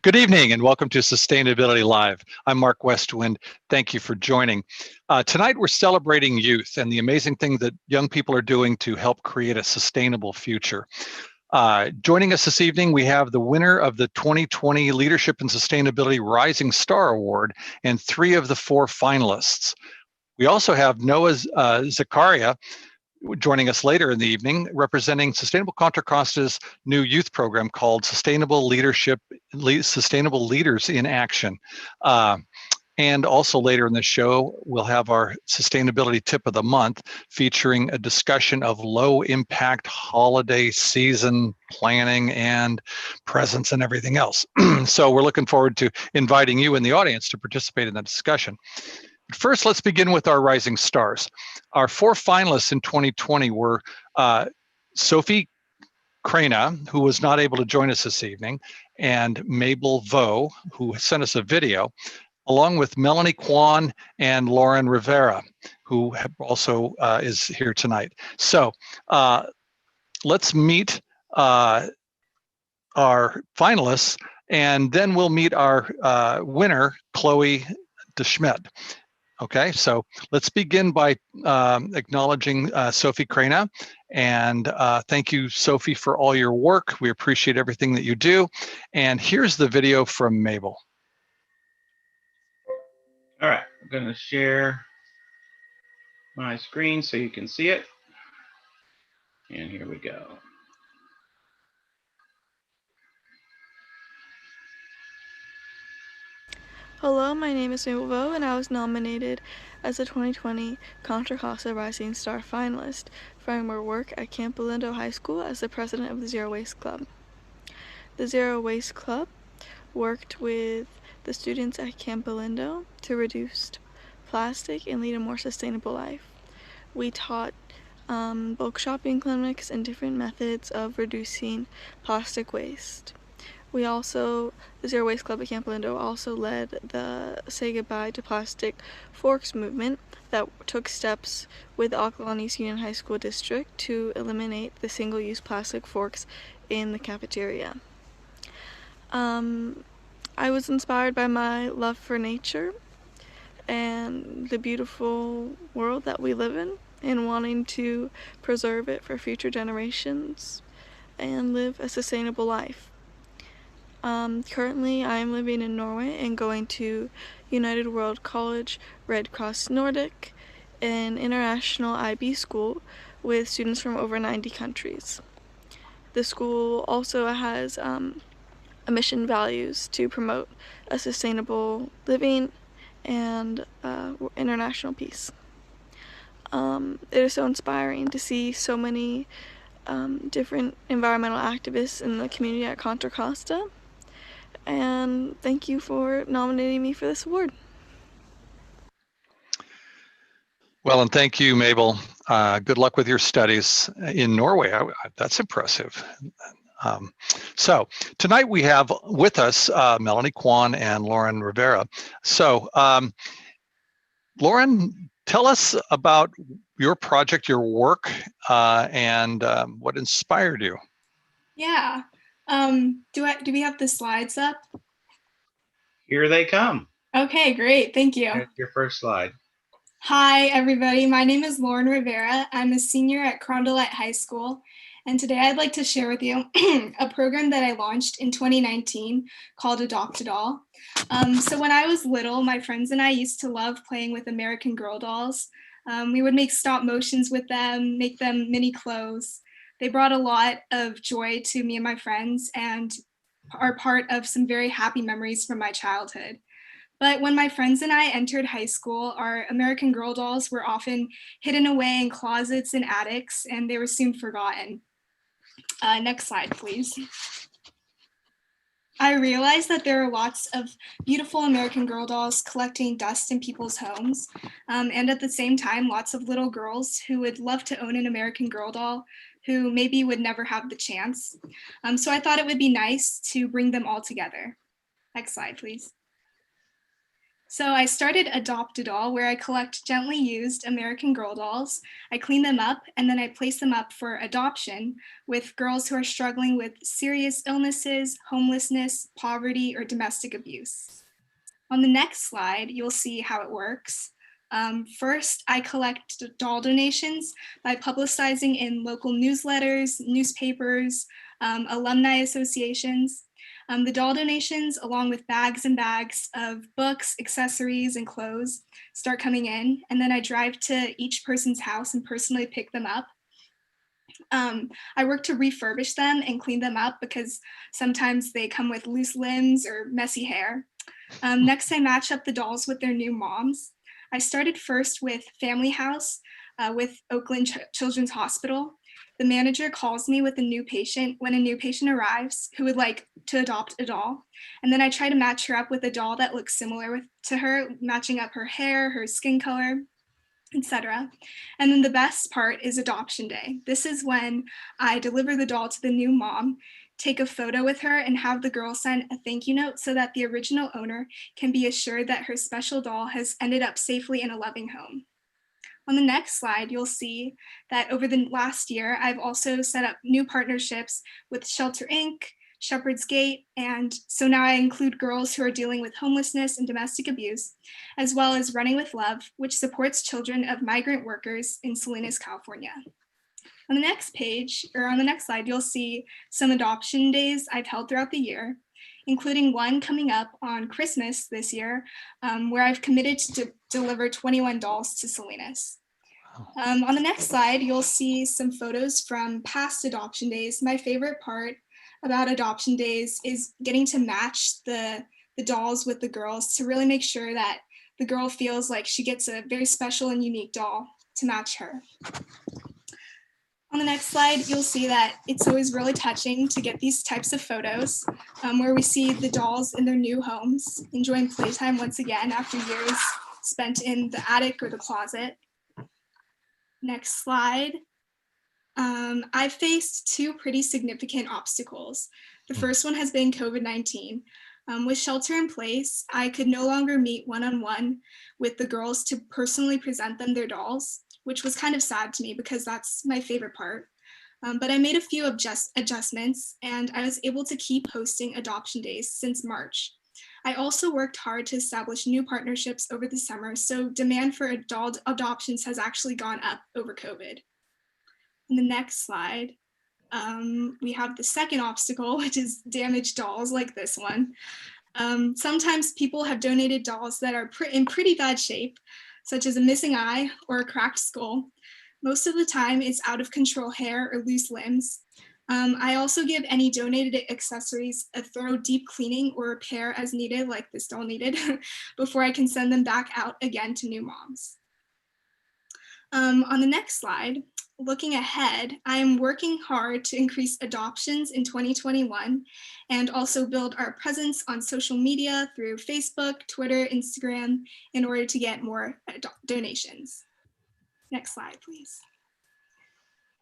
Good evening and welcome to Sustainability Live. I'm Mark Westwind. Thank you for joining. Tonight we're celebrating youth and the amazing thing that young people are doing to help create a sustainable future. Joining us this evening, we have the winner of the 2020 Leadership and Sustainability Rising Star Award and 3 of the 4 finalists. We also have Noah Zakaria joining us later in the evening, representing Sustainable Contra Costa's new youth program called Sustainable Leaders in Action. And also later in the show, we'll have our sustainability tip of the month featuring a discussion of low impact holiday season planning and presents and everything else. So we're looking forward to inviting you in the audience to participate in that discussion. First, let's begin with our rising stars. Our 4 finalists in 2020 were Sophie Crana, who was not able to join us this evening, and Mabel Vo, who sent us a video, along with Melanie Kwan and Lauren Rivera, who also is here tonight. So let's meet our finalists, and then we'll meet our winner, Chloe DeSchmidt. Okay, so let's begin by acknowledging Sophie Crana. And thank you, Sophie, for all your work. We appreciate everything that you do. And here's the video from Mabel. All right, I'm going to share my screen so you can see it. And here we go. Hello, my name is Mabel Vo, and I was nominated as a 2020 Contra Costa Rising Star finalist for my work at Camp Lindo High School as the president of the Zero Waste Club. The Zero Waste Club worked with the students at Camp Lindo to reduce plastic and lead a more sustainable life. We taught bulk shopping clinics and different methods of reducing plastic waste. The Zero Waste Club at Camp Lindo also led the Say Goodbye to Plastic Forks movement that took steps with the Ocklawanee's Union High School District to eliminate the single-use plastic forks in the cafeteria. I was inspired by my love for nature and the beautiful world that we live in and wanting to preserve it for future generations and live a sustainable life. Currently, I am living in Norway and going to United World College Red Cross Nordic, an international IB school with students from over 90 countries. The school also has mission values to promote a sustainable living and international peace. It is so inspiring to see so many different environmental activists in the community at Contra Costa. And thank you for nominating me for this award. Well, and thank you, Mabel. Good luck with your studies in Norway. That's impressive. So tonight we have with us Melanie Kwan and Lauren Rivera. So Lauren, tell us about your project, your work, and what inspired you. Yeah. Do we have the slides up? Here they come. Okay, great. Thank you. Here's your first slide. Hi, everybody. My name is Lauren Rivera. I'm a senior at Carondelet High School. And today I'd like to share with you a program that I launched in 2019 called Adopt a Doll. So when I was little, my friends and I used to love playing with American Girl dolls. We would make stop motions with them, make them mini clothes. They brought a lot of joy to me and my friends and are part of some very happy memories from my childhood. But when my friends and I entered high school, our American Girl dolls were often hidden away in closets and attics, and they were soon forgotten. Next slide, please. I realized that there are lots of beautiful American Girl dolls collecting dust in people's homes, and at the same time, lots of little girls who would love to own an American Girl doll who maybe would never have the chance. So I thought it would be nice to bring them all together. Next slide, please. So I started Adopt a Doll, where I collect gently used American Girl dolls. I clean them up and then I place them up for adoption with girls who are struggling with serious illnesses, homelessness, poverty, or domestic abuse. On the next slide, you'll see how it works. First, I collect doll donations by publicizing in local newsletters, newspapers, alumni associations. The doll donations, along with bags and bags of books, accessories, and clothes, start coming in, and then I drive to each person's house and personally pick them up. I work to refurbish them and clean them up because sometimes they come with loose limbs or messy hair. Next, I match up the dolls with their new moms. I started first with Family House with Oakland Children's Hospital. The manager calls me with a new patient when a new patient arrives who would like to adopt a doll. And then I try to match her up with a doll that looks similar to her, matching up her hair, her skin color, etc. And then the best part is adoption day. This is when I deliver the doll to the new mom, take a photo with her, and have the girl sign a thank you note so that the original owner can be assured that her special doll has ended up safely in a loving home. On the next slide, you'll see that over the last year, I've also set up new partnerships with Shelter Inc., Shepherd's Gate, and so now I include girls who are dealing with homelessness and domestic abuse, as well as Running with Love, which supports children of migrant workers in Salinas, California. On the next page, or on the next slide, you'll see some adoption days I've held throughout the year, including one coming up on Christmas this year, where I've committed to deliver 21 dolls to Salinas. On the next slide, you'll see some photos from past adoption days. My favorite part about adoption days is getting to match the dolls with the girls to really make sure that the girl feels like she gets a very special and unique doll to match her. On the next slide, you'll see that it's always really touching to get these types of photos where we see the dolls in their new homes, enjoying playtime once again after years spent in the attic or the closet. Next slide. I've faced two pretty significant obstacles. The first one has been COVID-19. With shelter in place, I could no longer meet one-on-one with the girls to personally present them their dolls, which was kind of sad to me because that's my favorite part. But I made a few adjustments and I was able to keep hosting adoption days since March. I also worked hard to establish new partnerships over the summer, so demand for doll adoptions has actually gone up over COVID. In the next slide, we have the second obstacle, which is damaged dolls like this one. Sometimes people have donated dolls that are in pretty bad shape, such as a missing eye or a cracked skull. Most of the time, it's out of control hair or loose limbs. I also give any donated accessories a thorough deep cleaning or repair as needed, like this doll needed, before I can send them back out again to new moms. On the next slide, looking ahead, I am working hard to increase adoptions in 2021 and also build our presence on social media through Facebook, Twitter, Instagram, in order to get more donations. Next slide, please.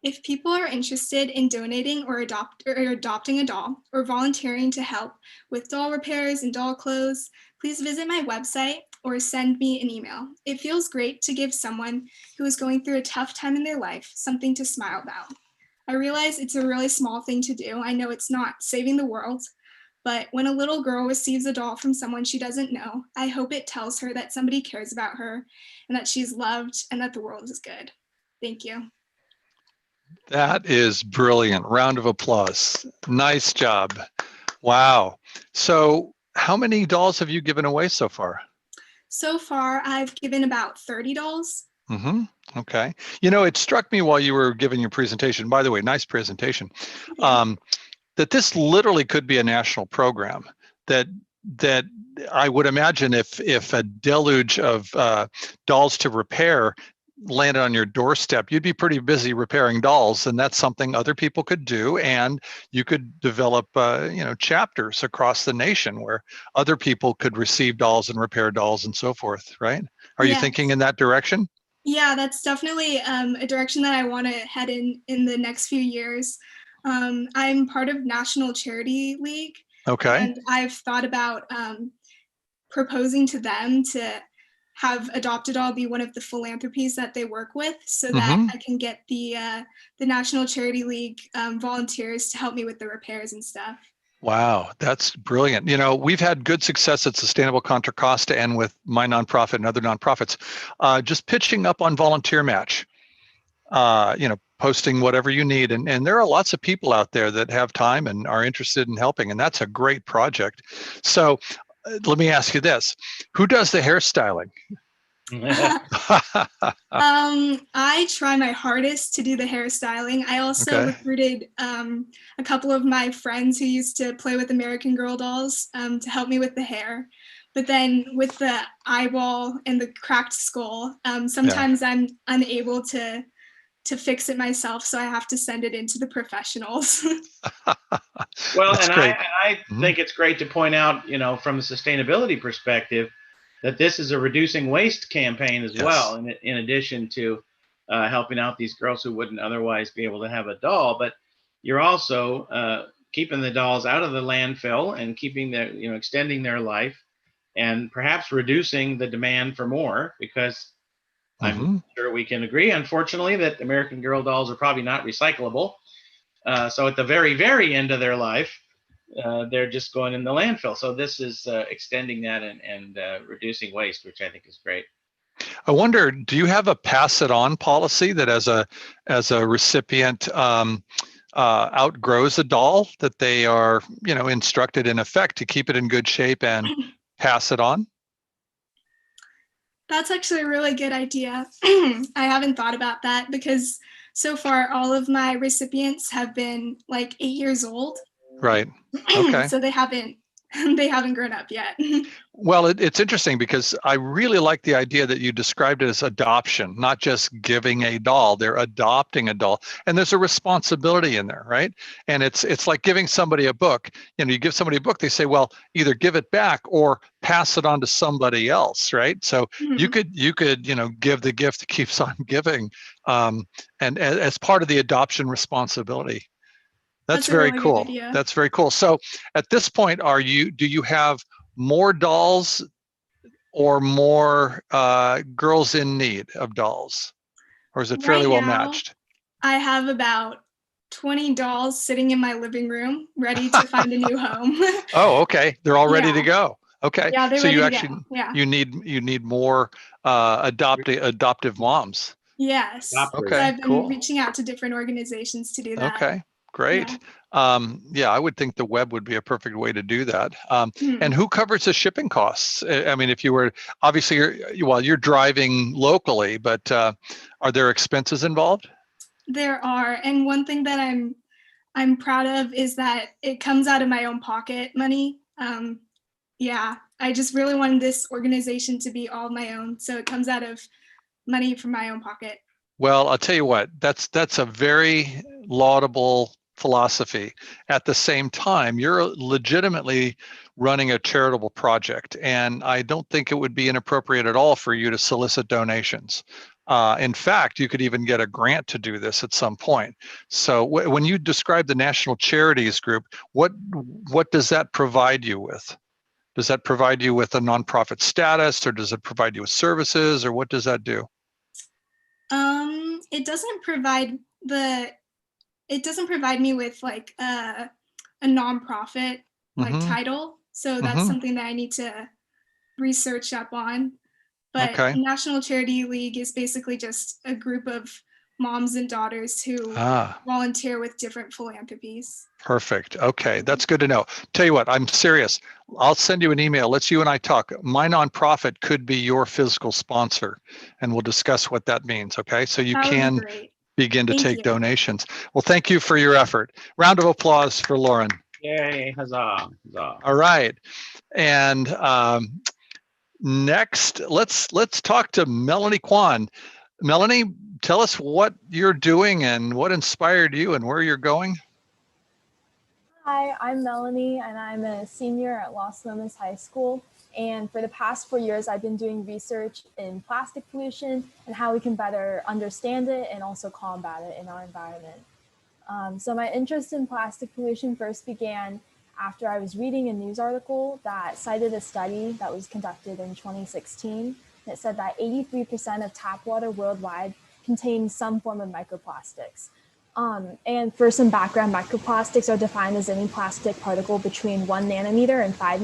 If people are interested in donating or adopting a doll or volunteering to help with doll repairs and doll clothes, please visit my website or send me an email. It feels great to give someone who is going through a tough time in their life something to smile about. I realize it's a really small thing to do. I know it's not saving the world, but when a little girl receives a doll from someone she doesn't know, I hope it tells her that somebody cares about her and that she's loved and that the world is good. Thank you. That is brilliant. Round of applause. Nice job. Wow. So how many dolls have you given away so far? So far, I've given about 30 dolls. Mm-hmm. Okay. You know, it struck me while you were giving your presentation, by the way, nice presentation, that this literally could be a national program, that I would imagine if a deluge of dolls to repair landed on your doorstep, you'd be pretty busy repairing dolls, and that's something other people could do, and you could develop chapters across the nation where other people could receive dolls and repair dolls and so forth, right? Are you thinking in that direction? Yeah, that's definitely a direction that I want to head in the next few years. I'm part of National Charity League. Okay. And I've thought about proposing to them to have Adopt It All be one of the philanthropies that they work with, so that I can get the National Charity League volunteers to help me with the repairs and stuff. Wow, that's brilliant. You know, we've had good success at Sustainable Contra Costa and with my nonprofit and other nonprofits, just pitching up on Volunteer Match, posting whatever you need. And there are lots of people out there that have time and are interested in helping, and that's a great project. So let me ask you this, who does the hairstyling? I try my hardest to do the hairstyling. I also recruited a couple of my friends who used to play with American Girl dolls to help me with the hair. But then with the eyeball and the cracked skull, sometimes I'm unable to fix it myself, so I have to send it into the professionals. Well, and I think it's great to point out, from a sustainability perspective, that this is a reducing waste campaign as well, in addition to helping out these girls who wouldn't otherwise be able to have a doll. But you're also keeping the dolls out of the landfill and keeping their, extending their life, and perhaps reducing the demand for more, because I'm sure we can agree, unfortunately, that American Girl dolls are probably not recyclable. So at the very, very end of their life, they're just going in the landfill. So this is extending that and reducing waste, which I think is great. I wonder, do you have a pass it on policy that as a recipient outgrows a doll, that they are, instructed in effect to keep it in good shape and pass it on? That's actually a really good idea. I haven't thought about that, because so far all of my recipients have been like 8 years old. Right. Okay. So they haven't grown up yet. Well, it's interesting because I really like the idea that you described it as adoption, not just giving a doll. They're adopting a doll, and there's a responsibility in there, right? And it's like giving somebody a book. You give somebody a book, they say, well, either give it back or pass it on to somebody else, right? So you could give the gift that keeps on giving, and as part of the adoption responsibility. That's very really cool. Good, That's very cool. So at this point, do you have more dolls or more girls in need of dolls? Or is it fairly well matched? I have about 20 dolls sitting in my living room, ready to find a new home. Oh, okay. They're all ready to go. Okay. Yeah, they're so ready you to actually go. Yeah. you need more adoptive moms. Yes. Okay. So I've been cool. reaching out to different organizations to do that. Okay. Great. Yeah, I would think the web would be a perfect way to do that. And who covers the shipping costs? I mean, if you were, obviously, you're driving locally, but are there expenses involved? There are, and one thing that I'm proud of is that it comes out of my own pocket money. I just really wanted this organization to be all my own, so it comes out of money from my own pocket. Well, I'll tell you what, that's a very laudable philosophy. At the same time, you're legitimately running a charitable project, and I don't think it would be inappropriate at all for you to solicit donations. In fact, you could even get a grant to do this at some point. So when you describe the National Charities Group, what does that provide you with? Does that provide you with a nonprofit status, or does it provide you with services, or what does that do? It doesn't provide me with like a nonprofit like title. So that's something that I need to research up on. But National Charity League is basically just a group of moms and daughters who volunteer with different philanthropies. Perfect. Okay, that's good to know. Tell you what, I'm serious. I'll send you an email. Let's you and I talk. My nonprofit could be your physical sponsor, and we'll discuss what that means. Okay, so you can begin to take donations. Well, thank you for your effort. Round of applause for Lauren. Yay! Huzzah! Huzzah! All right, and next, let's talk to Melanie Kwan. Melanie, tell us what you're doing and what inspired you and where you're going. Hi, I'm Melanie, and I'm a senior at Los Lomas High School. And for the past 4 years, I've been doing research in plastic pollution and how we can better understand it and also combat it in our environment. So my interest in plastic pollution first began after I was reading a news article that cited a study that was conducted in 2016. It said that 83% of tap water worldwide contains some form of microplastics. And for some background, microplastics are defined as any plastic particle between 1 nanometer and 5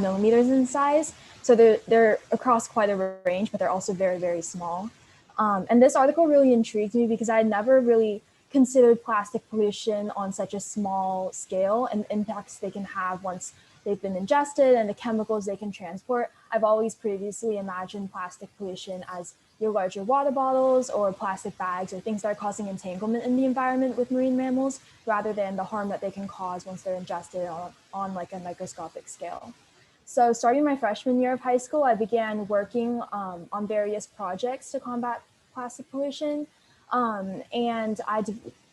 millimeters in size. So they're across quite a range, but they're also very, very small. And this article really intrigued me because I had never really considered plastic pollution on such a small scale and impacts they can have once they've been ingested and the chemicals they can transport. I've always previously imagined plastic pollution as your larger water bottles or plastic bags or things that are causing entanglement in the environment with marine mammals, rather than the harm that they can cause once they're ingested on like a microscopic scale. So starting my freshman year of high school, I began working on various projects to combat plastic pollution. And I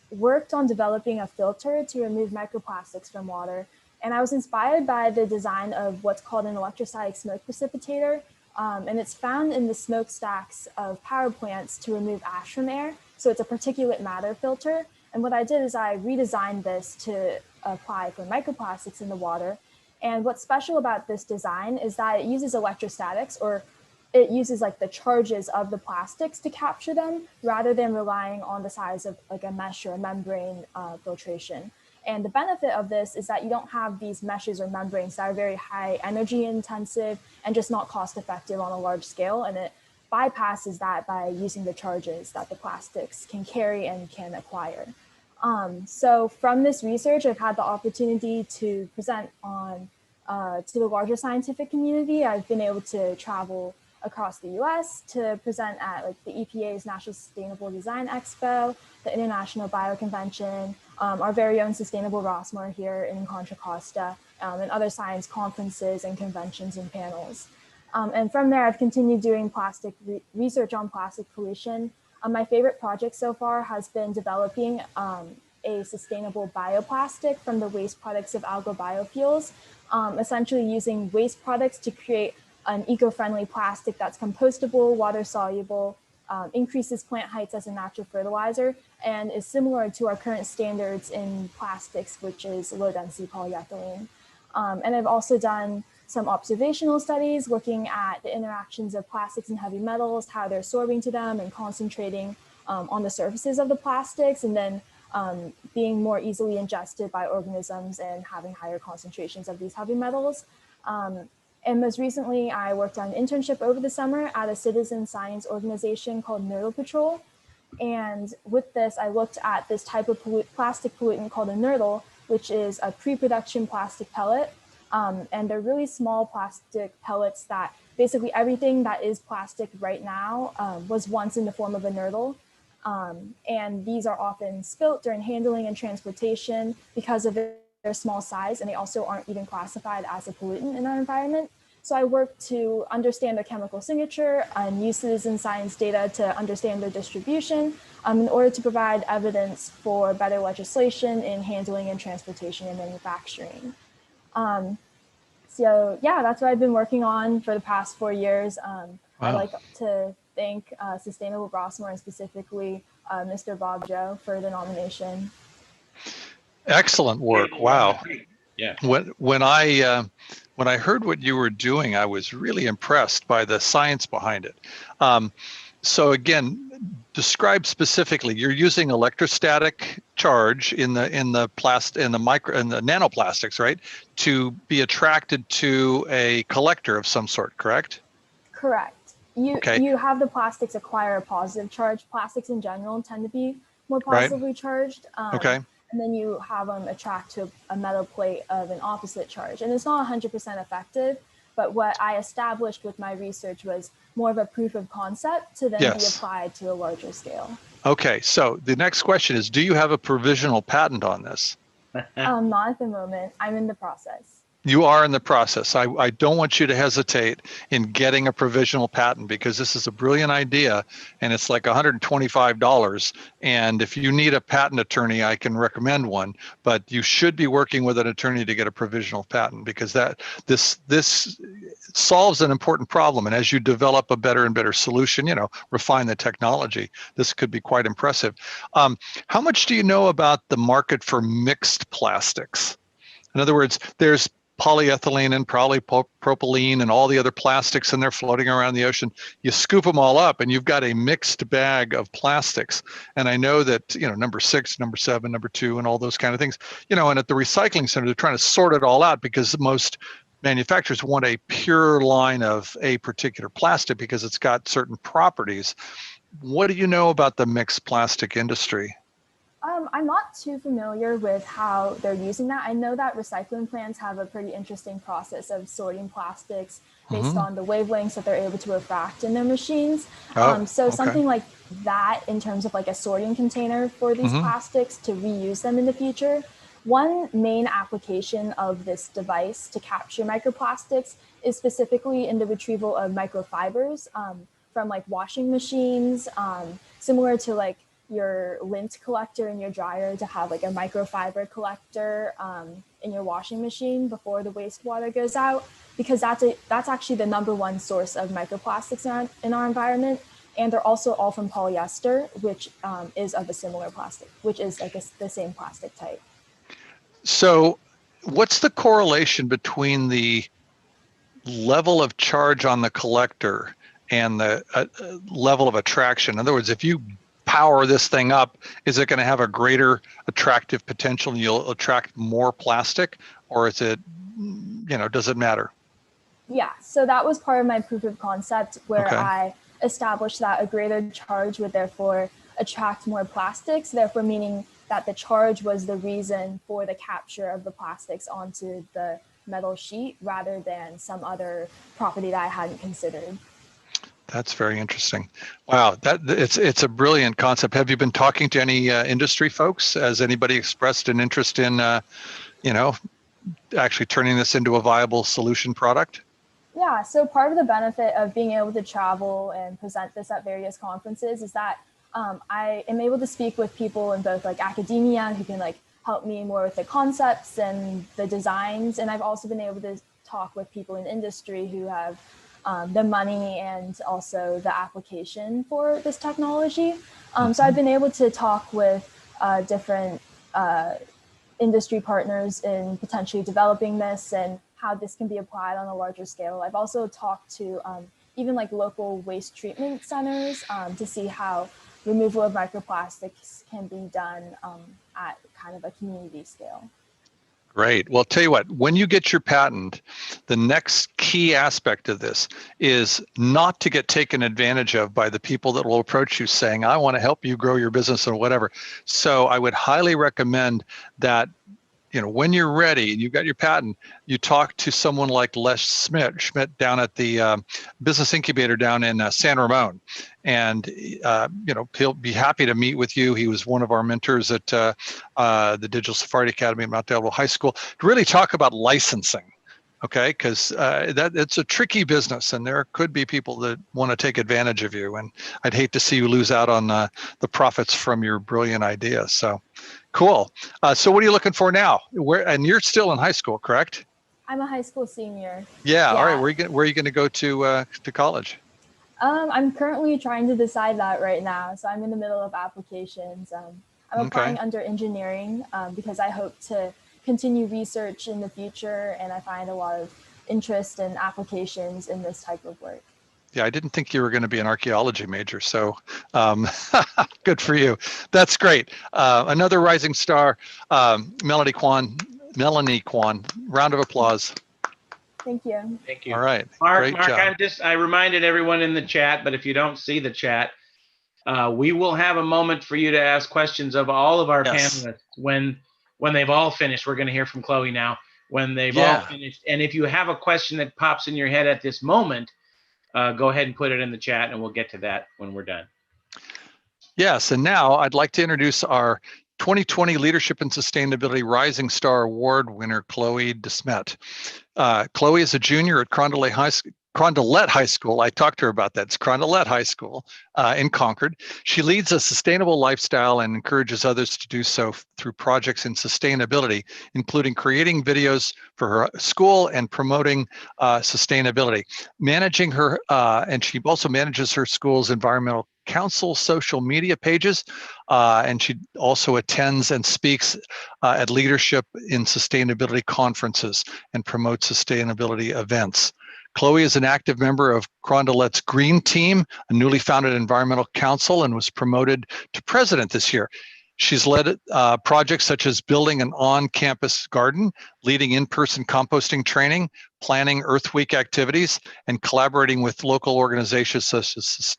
worked on developing a filter to remove microplastics from water. And I was inspired by the design of what's called an electrostatic smoke precipitator. And it's found in the smokestacks of power plants to remove ash from air. So it's a particulate matter filter. And what I did is I redesigned this to apply for microplastics in the water. And what's special about this design is that it uses electrostatics, or it uses like the charges of the plastics to capture them, rather than relying on the size of like a mesh or a membrane filtration. And the benefit of this is that you don't have these meshes or membranes that are very high energy intensive and just not cost effective on a large scale. And it bypasses that by using the charges that the plastics can carry and can acquire. So from this research, I've had the opportunity to present on to the larger scientific community. I've been able to travel across the US to present at like the EPA's National Sustainable Design Expo, the International Bioconvention, our very own Sustainable Rossmore here in Contra, Costa, and other science conferences and conventions and panels. And from there, I've continued doing research on plastic pollution. My favorite project so far has been developing a sustainable bioplastic from the waste products of algal biofuels, essentially using waste products to create an eco-friendly plastic that's compostable, water-soluble, increases plant heights as a natural fertilizer, and is similar to our current standards in plastics, which is low-density polyethylene. And I've also done some observational studies looking at the interactions of plastics and heavy metals, how they're sorbing to them and concentrating on the surfaces of the plastics, and then being more easily ingested by organisms and having higher concentrations of these heavy metals. And most recently, I worked on an internship over the summer at a citizen science organization called Nurdle Patrol. And with this, I looked at this type of plastic pollutant called a nurdle, which is a pre-production plastic pellet. And they're really small plastic pellets that basically everything that is plastic right now was once in the form of a nurdle. And these are often spilt during handling and transportation because of their small size, and they also aren't even classified as a pollutant in our environment. So I worked to understand their chemical signature and use citizen science data to understand their distribution in order to provide evidence for better legislation in handling and transportation and manufacturing. So yeah, that's what I've been working on for the past 4 years. Wow. I'd like to thank Sustainable Rossmore and specifically Mr. Bob Joe for the nomination. Excellent work. Wow. Yeah. When I heard what you were doing, I was really impressed by the science behind it. So again, describe specifically. You're using electrostatic charge in the nanoplastics, right, to be attracted to a collector of some sort, correct? Correct. You have the plastics acquire a positive charge. Plastics in general tend to be more positively charged. And then you have them attract to a metal plate of an opposite charge. And it's not 100% effective, but what I established with my research was more of a proof of concept to then be applied to a larger scale. Okay, so the next question is, do you have a provisional patent on this? Not at the moment. I'm in the process. You are in the process. I don't want you to hesitate in getting a provisional patent, because this is a brilliant idea and it's like $125. And if you need a patent attorney, I can recommend one, but you should be working with an attorney to get a provisional patent, because this solves an important problem. And as you develop a better and better solution, refine the technology, this could be quite impressive. How much do you know about the market for mixed plastics? In other words, there's polyethylene and polypropylene and all the other plastics, and they're floating around the ocean. You scoop them all up and you've got a mixed bag of plastics. And I know that, number 6, number 7, number 2, and all those kind of things, and at the recycling center, they're trying to sort it all out because most manufacturers want a pure line of a particular plastic because it's got certain properties. What do you know about the mixed plastic industry? I'm not too familiar with how they're using that. I know that recycling plants have a pretty interesting process of sorting plastics based on the wavelengths that they're able to refract in their machines. So something like that in terms of like a sorting container for these plastics to reuse them in the future. One main application of this device to capture microplastics is specifically in the retrieval of microfibers from like washing machines, similar to like your lint collector in your dryer, to have like a microfiber collector in your washing machine before the wastewater goes out, because that's actually the #1 source of microplastics in our environment. And they're also all from polyester, which is of a similar plastic, which is like the same plastic type. So what's the correlation between the level of charge on the collector and the level of attraction? In other words, if you power this thing up, is it going to have a greater attractive potential and you'll attract more plastic, or is it, does it matter? Yeah, so that was part of my proof of concept where I established that a greater charge would therefore attract more plastics, therefore meaning that the charge was the reason for the capture of the plastics onto the metal sheet rather than some other property that I hadn't considered. That's very interesting. Wow, it's a brilliant concept. Have you been talking to any industry folks? Has anybody expressed an interest in, actually turning this into a viable solution product? Yeah, so part of the benefit of being able to travel and present this at various conferences is that I am able to speak with people in both like academia who can like help me more with the concepts and the designs. And I've also been able to talk with people in industry who have the money and also the application for this technology. So I've been able to talk with different industry partners in potentially developing this and how this can be applied on a larger scale. I've also talked to even like local waste treatment centers to see how removal of microplastics can be done at kind of a community scale. Great. Well, tell you what, when you get your patent, the next key aspect of this is not to get taken advantage of by the people that will approach you saying, I want to help you grow your business or whatever. So I would highly recommend that, when you're ready and you've got your patent, you talk to someone like Les Schmidt down at the business incubator down in San Ramon. And, he'll be happy to meet with you. He was one of our mentors at the Digital Safari Academy at Mount Delaware High School to really talk about licensing. Okay, because it's a tricky business, and there could be people that want to take advantage of you, and I'd hate to see you lose out on the profits from your brilliant idea. So, cool. So, what are you looking for now? And you're still in high school, correct? I'm a high school senior. Yeah. All right. Where are you going to go to college? I'm currently trying to decide that right now. So I'm in the middle of applications. I'm applying under engineering because I hope to continue research in the future, and I find a lot of interest and applications in this type of work. Yeah, I didn't think you were going to be an archaeology major, so good for you. That's great. Another rising star, Melanie Kwan. Round of applause. Thank you. Thank you. All right. Mark, Great job. I reminded everyone in the chat, but if you don't see the chat, we will have a moment for you to ask questions of all of our panelists when they've all finished. We're going to hear from Chloe now. When they've all finished. And if you have a question that pops in your head at this moment, go ahead and put it in the chat, and we'll get to that when we're done. Yes, and now I'd like to introduce our 2020 Leadership and Sustainability Rising Star Award winner, Chloe DeSmet. Chloe is a junior at Contra High School. I talked to her about that. It's Contra High School in Concord. She leads a sustainable lifestyle and encourages others to do so through projects in sustainability, including creating videos for her school and promoting sustainability. Managing her, and she also manages her school's environmental council social media pages, and she also attends and speaks at leadership in sustainability conferences and promotes sustainability events. Chloe is an active member of Carondelet's Green Team, a newly founded environmental council, and was promoted to president this year. She's led projects such as building an on-campus garden, leading in-person composting training, planning Earth Week activities, and collaborating with local organizations such as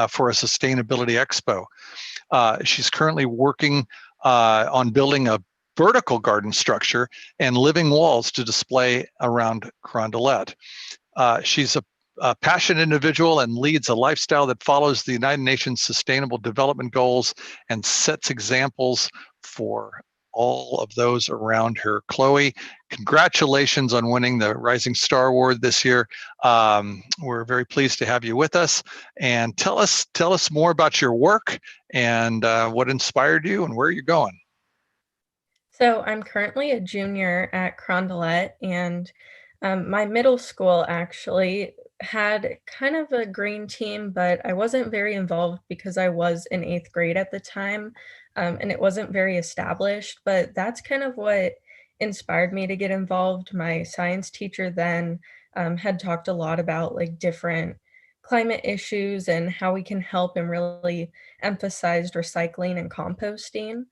for a sustainability expo. She's currently working on building a vertical garden structure and living walls to display around Carondelet. She's a passionate individual and leads a lifestyle that follows the United Nations Sustainable Development Goals and sets examples for all of those around her. Chloe, congratulations on winning the Rising Star Award this year. We're very pleased to have you with us. And tell us more about your work and what inspired you and where you're going. So I'm currently a junior at Carondelet, and my middle school actually had kind of a green team, but I wasn't very involved because I was in 8th grade at the time, and it wasn't very established, but that's kind of what inspired me to get involved. My science teacher then had talked a lot about like different climate issues and how we can help, and really emphasized recycling and composting.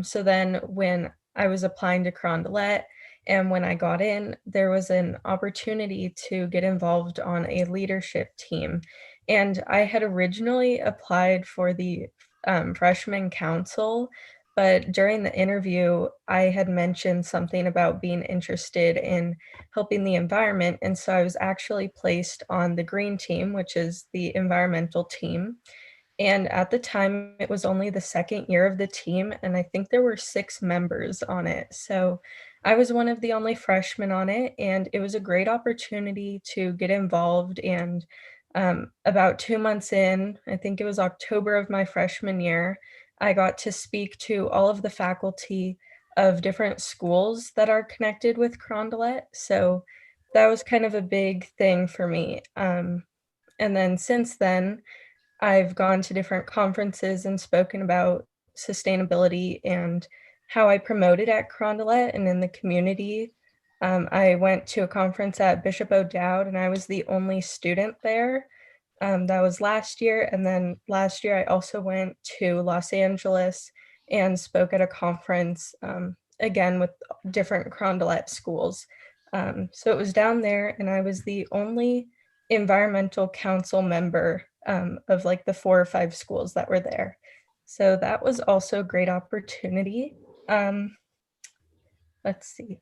So then when I was applying to Carondelet, and when I got in, there was an opportunity to get involved on a leadership team. And I had originally applied for the freshman council, but during the interview, I had mentioned something about being interested in helping the environment. And so I was actually placed on the green team, which is the environmental team. And at the time, it was only the second year of the team, and I think there were 6 members on it. So I was one of the only freshmen on it, and it was a great opportunity to get involved. And about 2 months in, I think it was October of my freshman year, I got to speak to all of the faculty of different schools that are connected with Carondelet. So that was kind of a big thing for me. And then since then, I've gone to different conferences and spoken about sustainability and how I promote it at Carondelet and in the community. I went to a conference at Bishop O'Dowd, and I was the only student there. That was last year. And then last year, I also went to Los Angeles and spoke at a conference, again, with different Carondelet schools. So it was down there, and I was the only environmental council member of like the 4 or 5 schools that were there. So that was also a great opportunity. Let's see.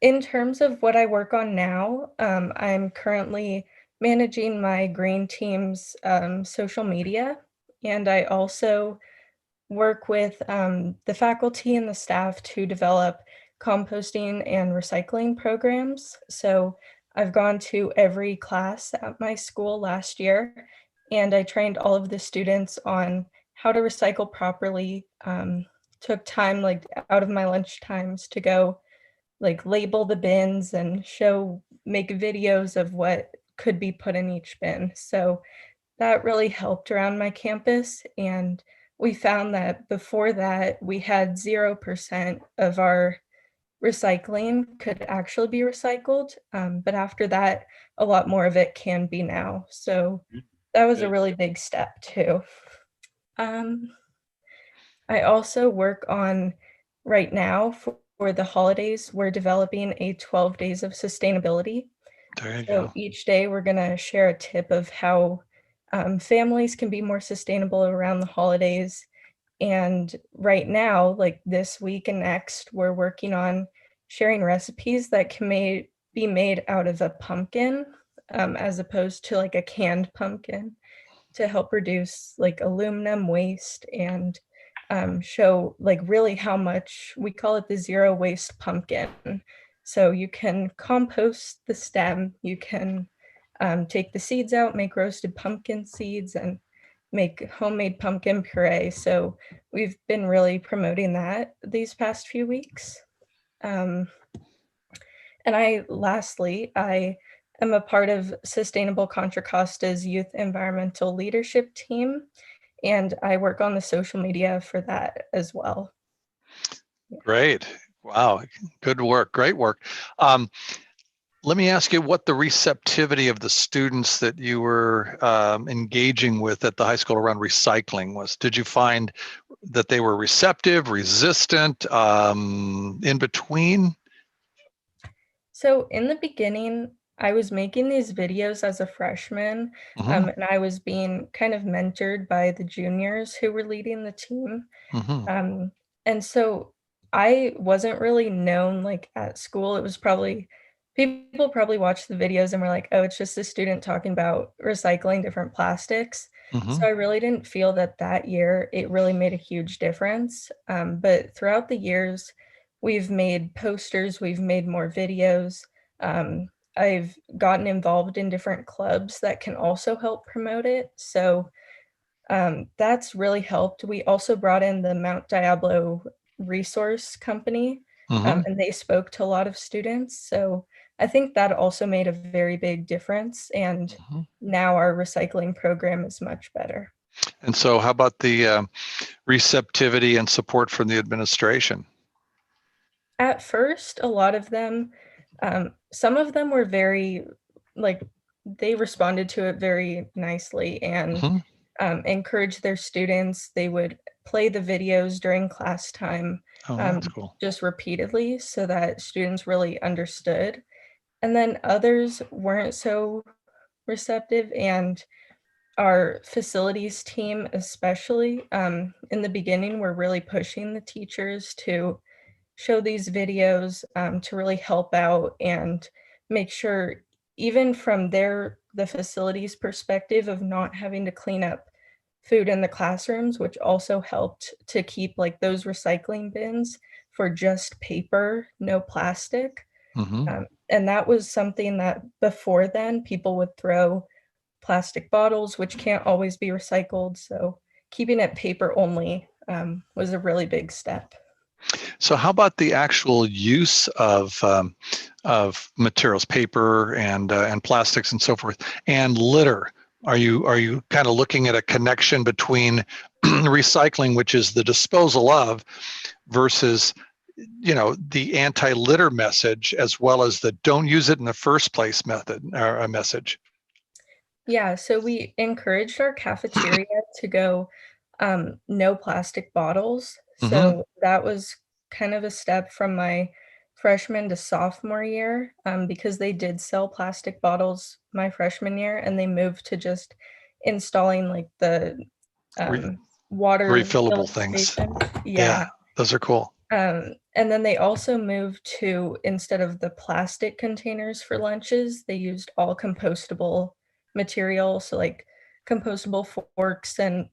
In terms of what I work on now, I'm currently managing my green team's social media, and I also work with the faculty and the staff to develop composting and recycling programs. So I've gone to every class at my school last year, and I trained all of the students on how to recycle properly. Took time like out of my lunch times to go like label the bins and make videos of what could be put in each bin. So that really helped around my campus. And we found that before that, we had 0% of our recycling could actually be recycled. But after that, a lot more of it can be now. So that was a really big step too. I also work on right now for the holidays, we're developing a 12 days of sustainability. There you So go. each day we're going to share a tip of how families can be more sustainable around the holidays. And right now, like this week and next, we're working on sharing recipes that can be made out of a pumpkin, as opposed to like a canned pumpkin, to help reduce like aluminum waste and show like really how much, we call it the zero waste pumpkin. So you can compost the stem, you can take the seeds out, make roasted pumpkin seeds, and make homemade pumpkin puree. So we've been really promoting that these past few weeks. And lastly, I am a part of Sustainable Contra Costa's Youth Environmental Leadership Team. and I work on the social media for that as well. Great. Wow. Good work. Great work. Let me ask you what the receptivity of the students that you were engaging with at the high school around recycling was. Did you find that they were receptive, resistant, in between? So in the beginning, I was making these videos as a freshman, Mm-hmm. and I was being kind of mentored by the juniors who were leading the team. Mm-hmm. And so I wasn't really known like at school. It was probably people probably watched the videos and were like, oh, it's just a student talking about recycling different plastics. Mm-hmm. So I really didn't feel that year it really made a huge difference. But throughout the years, we've made posters, we've made more videos. I've gotten involved in different clubs that can also help promote it. So that's really helped. We also brought in the Mount Diablo Resource Company, Mm-hmm. and they spoke to a lot of students. So I think that also made a very big difference. And Mm-hmm. now our recycling program is much better. And so how about the receptivity and support from the administration? At first, a lot of them, some of them were very, like, they responded to it very nicely and Mm-hmm. encouraged their students. They would play the videos during class time Oh, that's cool. just repeatedly so that students really understood. And then others weren't so receptive, and our facilities team, especially in the beginning, were really pushing the teachers to show these videos to really help out and make sure, even from the facilities perspective of not having to clean up food in the classrooms, which also helped to keep like those recycling bins for just paper, no plastic. Mm-hmm. And that was something that before then people would throw plastic bottles, which can't always be recycled. So keeping it paper only was a really big step. So how about the actual use of materials, paper and plastics and so forth, and litter? Are you kind of looking at a connection between recycling, which is the disposal of, versus the anti-litter message, as well as the don't use it in the first place method or a message? Yeah, so we encouraged our cafeteria to go no plastic bottles. Mm-hmm. So that was kind of a step from my freshman to sophomore year because they did sell plastic bottles my freshman year, and they moved to just installing like the water Refillable filling things. station. Yeah, Yeah. those are cool. And then they also moved to, instead of the plastic containers for lunches, they used all compostable material. So like compostable forks and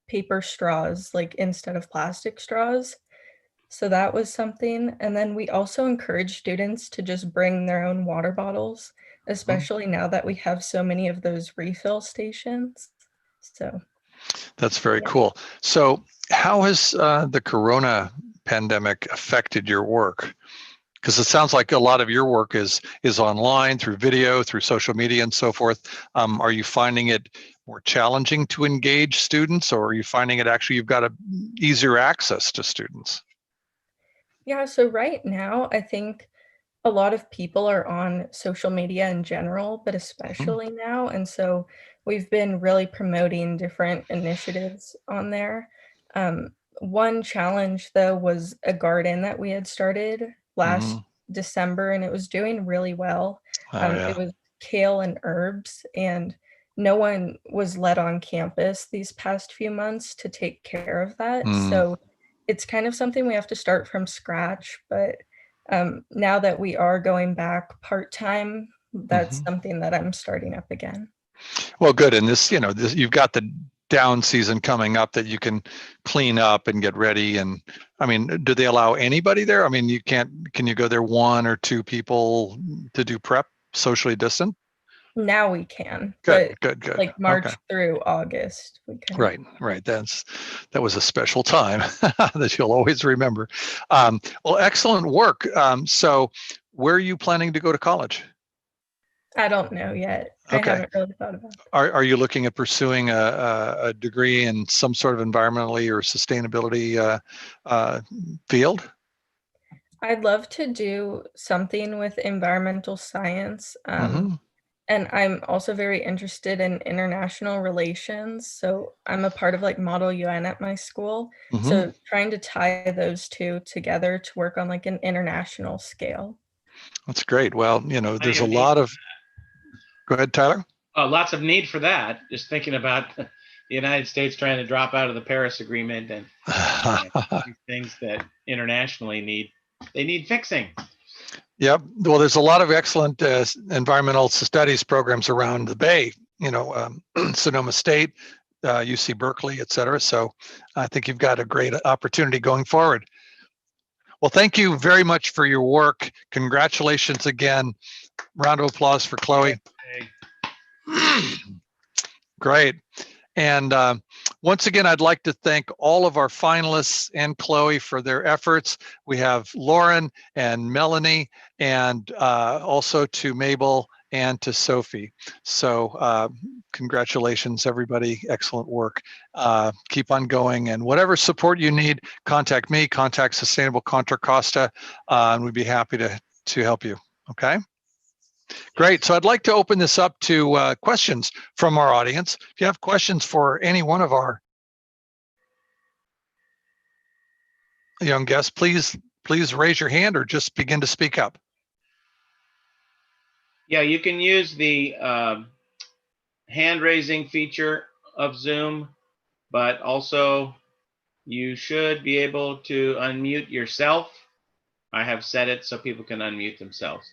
paper straws, like instead of plastic straws. So that was something. And then we also encourage students to just bring their own water bottles, especially now that we have so many of those refill stations. So that's very yeah. cool. So how has the Corona pandemic affected your work? Because it sounds like a lot of your work is online, through video, through social media and so forth. Are you finding it more challenging to engage students, or are you finding it actually you've got easier access to students? Yeah, so right now, I think a lot of people are on social media in general, but especially now. And so we've been really promoting different initiatives on there. One challenge, though, was a garden that we had started last Mm-hmm. December, and it was doing really well. Oh, It yeah. was kale and herbs, and no one was let on campus these past few months to take care of that. Mm. So it's kind of something we have to start from scratch, but now that we are going back part-time, that's Mm-hmm. something that I'm starting up again. Well, good. And this, you've got the down season coming up that you can clean up and get ready. And I mean, do they allow anybody there? I mean, can you go there one or two people to do prep socially distant? Now we can, Good, but good, good. like March Okay. through August, we couldn't. Right. That was a special time that you'll always remember. Well, excellent work. So where are you planning to go to college? I don't know yet. Okay. I haven't really thought about it. Are you looking at pursuing a degree in some sort of environmentally or sustainability field? I'd love to do something with environmental science. And I'm also very interested in international relations. So I'm a part of like Model UN at my school. So trying to tie those two together to work on like an international scale. That's great. Well, there's a lot of, go ahead, Tyler. Lots of need for that. Just thinking about the United States trying to drop out of the Paris Agreement and things that internationally need fixing. Yep. Well, there's a lot of excellent environmental studies programs around the Bay, Sonoma State, UC Berkeley, et cetera. So I think you've got a great opportunity going forward. Well, thank you very much for your work. Congratulations again. Round of applause for Chloe. Great. And once again, I'd like to thank all of our finalists and Chloe for their efforts. We have Lauren and Melanie, and also to Mabel and to Sophie. So congratulations, everybody. Excellent work. Keep on going. And whatever support you need, contact me, contact Sustainable Contra Costa, and we'd be happy to help you. Okay? Great. So I'd like to open this up to questions from our audience. If you have questions for any one of our young guests, please raise your hand or just begin to speak up. Yeah, you can use the hand raising feature of Zoom, but also you should be able to unmute yourself. I have set it so people can unmute themselves.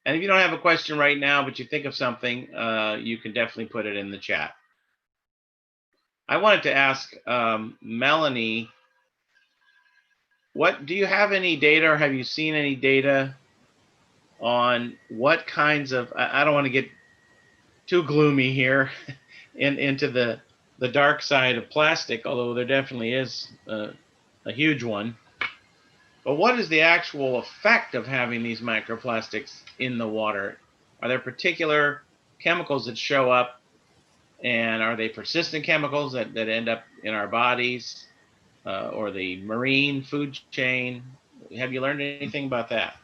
And if you don't have a question right now, but you think of something, you can definitely put it in the chat. I wanted to ask Melanie, do you have any data, or have you seen any data on what kinds of, I don't want to get too gloomy here into the dark side of plastic, although there definitely is a huge one. But what is the actual effect of having these microplastics in the water? Are there particular chemicals that show up, and are they persistent chemicals that end up in our bodies, or the marine food chain? Have you learned anything about that?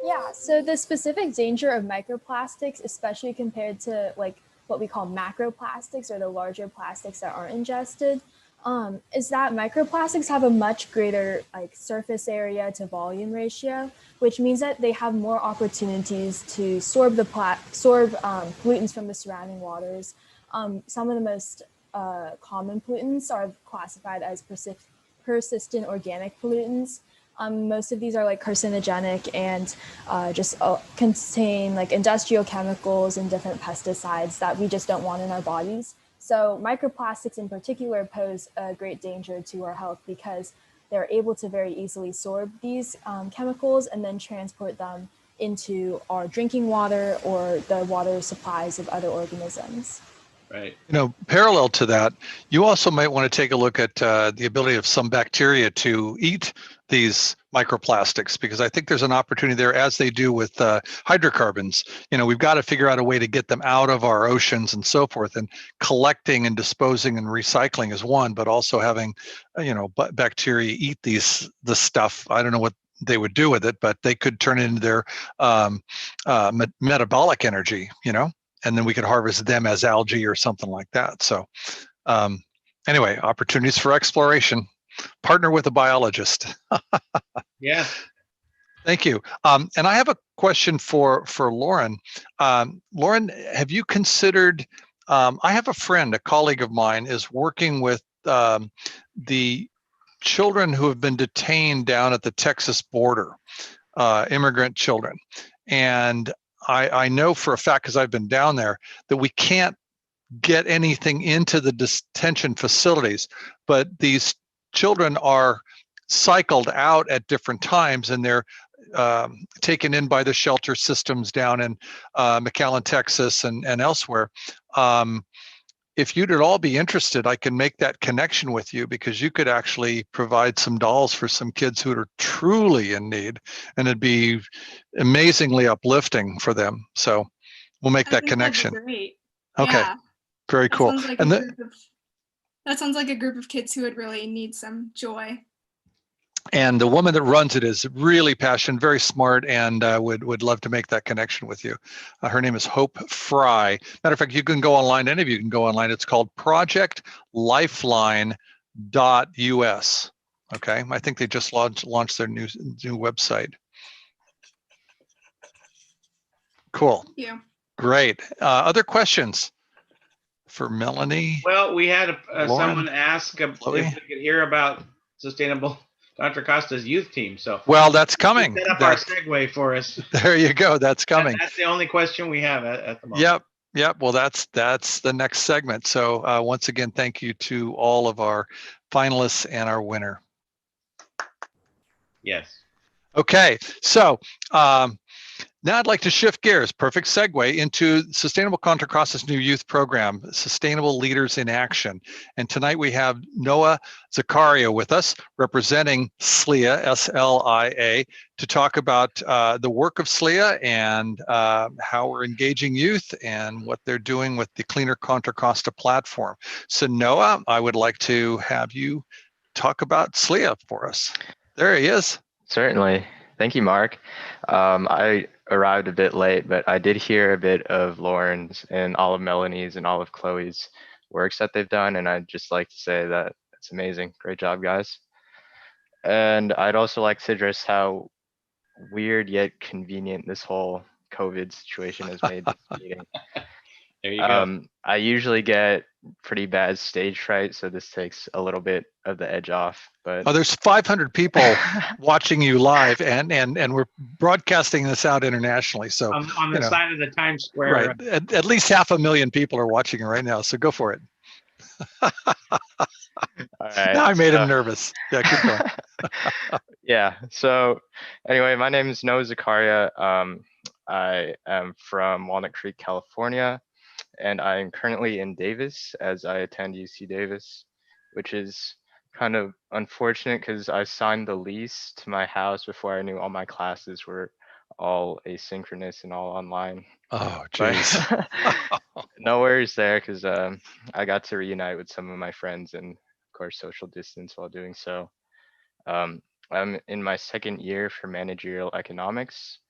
Yeah, so the specific danger of microplastics, especially compared to like what we call macroplastics, or the larger plastics that aren't ingested, is that microplastics have a much greater like surface area to volume ratio, which means that they have more opportunities to sorb pollutants from the surrounding waters. Some of the most common pollutants are classified as persistent organic pollutants. Most of these are like carcinogenic and just contain like industrial chemicals and different pesticides that we just don't want in our bodies. So microplastics in particular pose a great danger to our health because they're able to very easily sorb these chemicals and then transport them into our drinking water or the water supplies of other organisms. Right. Parallel to that, you also might want to take a look at the ability of some bacteria to eat these microplastics, because I think there's an opportunity there, as they do with hydrocarbons. We've got to figure out a way to get them out of our oceans and so forth, and collecting and disposing and recycling is one, but also having, bacteria eat the stuff. I don't know what they would do with it, but they could turn it into their metabolic energy, and then we could harvest them as algae or something like that. So anyway, opportunities for exploration. Partner with a biologist. Yeah. Thank you. And I have a question for Lauren. Lauren, have you considered, I have a friend, a colleague of mine, is working with the children who have been detained down at the Texas border, immigrant children. And I know for a fact, because I've been down there, that we can't get anything into the detention facilities, but these children are cycled out at different times, and they're taken in by the shelter systems down in McAllen, Texas, and elsewhere. If you'd at all be interested, I can make that connection with you, because you could actually provide some dolls for some kids who are truly in need, and it'd be amazingly uplifting for them. So We'll make I that think that'd be connection. great. Okay, Yeah, very that cool. sounds like And that sounds like a group of kids who would really need some joy. and the woman that runs it is really passionate, very smart, and would love to make that connection with you. Her name is Hope Fry. Matter of fact, you can go online. Any of you can go online. It's called projectlifeline.us. Okay, I think they just launched their new website. Cool. Yeah. Great. Other questions for Melanie? Well, we had someone ask if we could hear about Sustainable Contra Costa's youth team. So well, that's coming. Set up our segue for us. There you go. That's coming. That's the only question we have at the moment. Yep. Well, that's the next segment. So once again, thank you to all of our finalists and our winner. Yes. Okay. So now I'd like to shift gears, perfect segue, into Sustainable Contra Costa's new youth program, Sustainable Leaders in Action. And tonight we have Noah Zakaria with us, representing SLIA, S-L-I-A, to talk about the work of SLIA and how we're engaging youth and what they're doing with the Cleaner Contra Costa platform. So Noah, I would like to have you talk about SLIA for us. There he is. Certainly. Thank you, Mark. I arrived a bit late, but I did hear a bit of Lauren's and all of Melanie's and all of Chloe's works that they've done, and I'd just like to say that it's amazing. Great job, guys. And I'd also like to address how weird yet convenient this whole COVID situation has made this meeting. There you go. I usually get pretty bad stage fright, so this takes a little bit of the edge off. But there's 500 people watching you live, and we're broadcasting this out internationally. So on the side of the Times Square, right? At least 500,000 people are watching it right now. So go for it. All right. Now I made him nervous. Yeah, keep going. Yeah. So anyway, my name is Noah Zakaria. I am from Walnut Creek, California. And I'm currently in Davis as I attend UC Davis, which is kind of unfortunate because I signed the lease to my house before I knew all my classes were all asynchronous and all online. Oh, geez. No worries there because I got to reunite with some of my friends and, of course, social distance while doing so. I'm in my second year for managerial economics,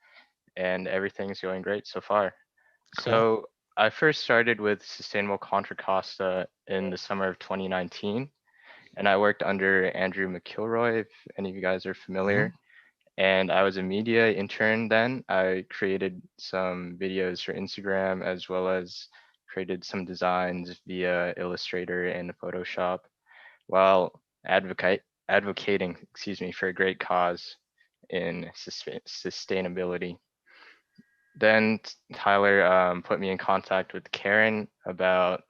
and everything's going great so far. Cool. So I first started with Sustainable Contra Costa in the summer of 2019, and I worked under Andrew McIlroy, if any of you guys are familiar. Mm-hmm. And I was a media intern then. I created some videos for Instagram, as well as created some designs via Illustrator and Photoshop, while advocating, for a great cause in sustainability. Then Tyler put me in contact with Karen about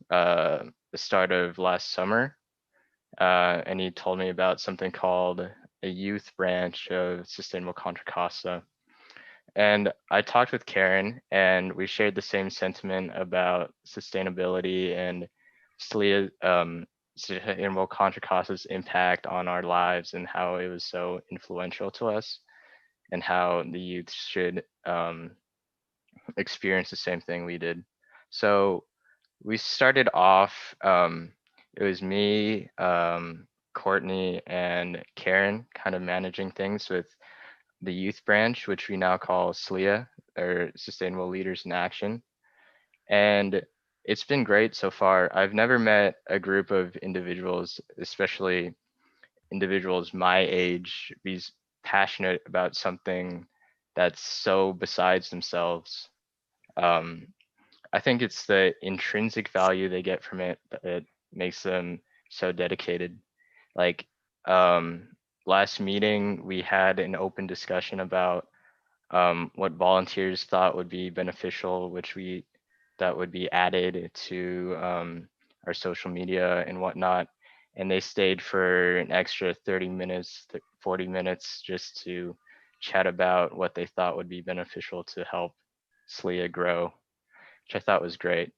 the start of last summer. And he told me about something called a youth branch of Sustainable Contra Costa. And I talked with Karen, and we shared the same sentiment about sustainability and Sustainable Contra Costa's impact on our lives and how it was so influential to us, and how the youth should experience the same thing we did. So we started off, it was me, Courtney, and Karen kind of managing things with the youth branch, which we now call SLIA, or Sustainable Leaders in Action. And it's been great so far. I've never met a group of individuals, especially individuals my age, be passionate about something that's so besides themselves. I think it's the intrinsic value they get from it that makes them so dedicated. Like last meeting, we had an open discussion about what volunteers thought would be beneficial, that would be added to our social media and whatnot. And they stayed for an extra 30 minutes, 40 minutes just to chat about what they thought would be beneficial to help SLIA grow, which I thought was great.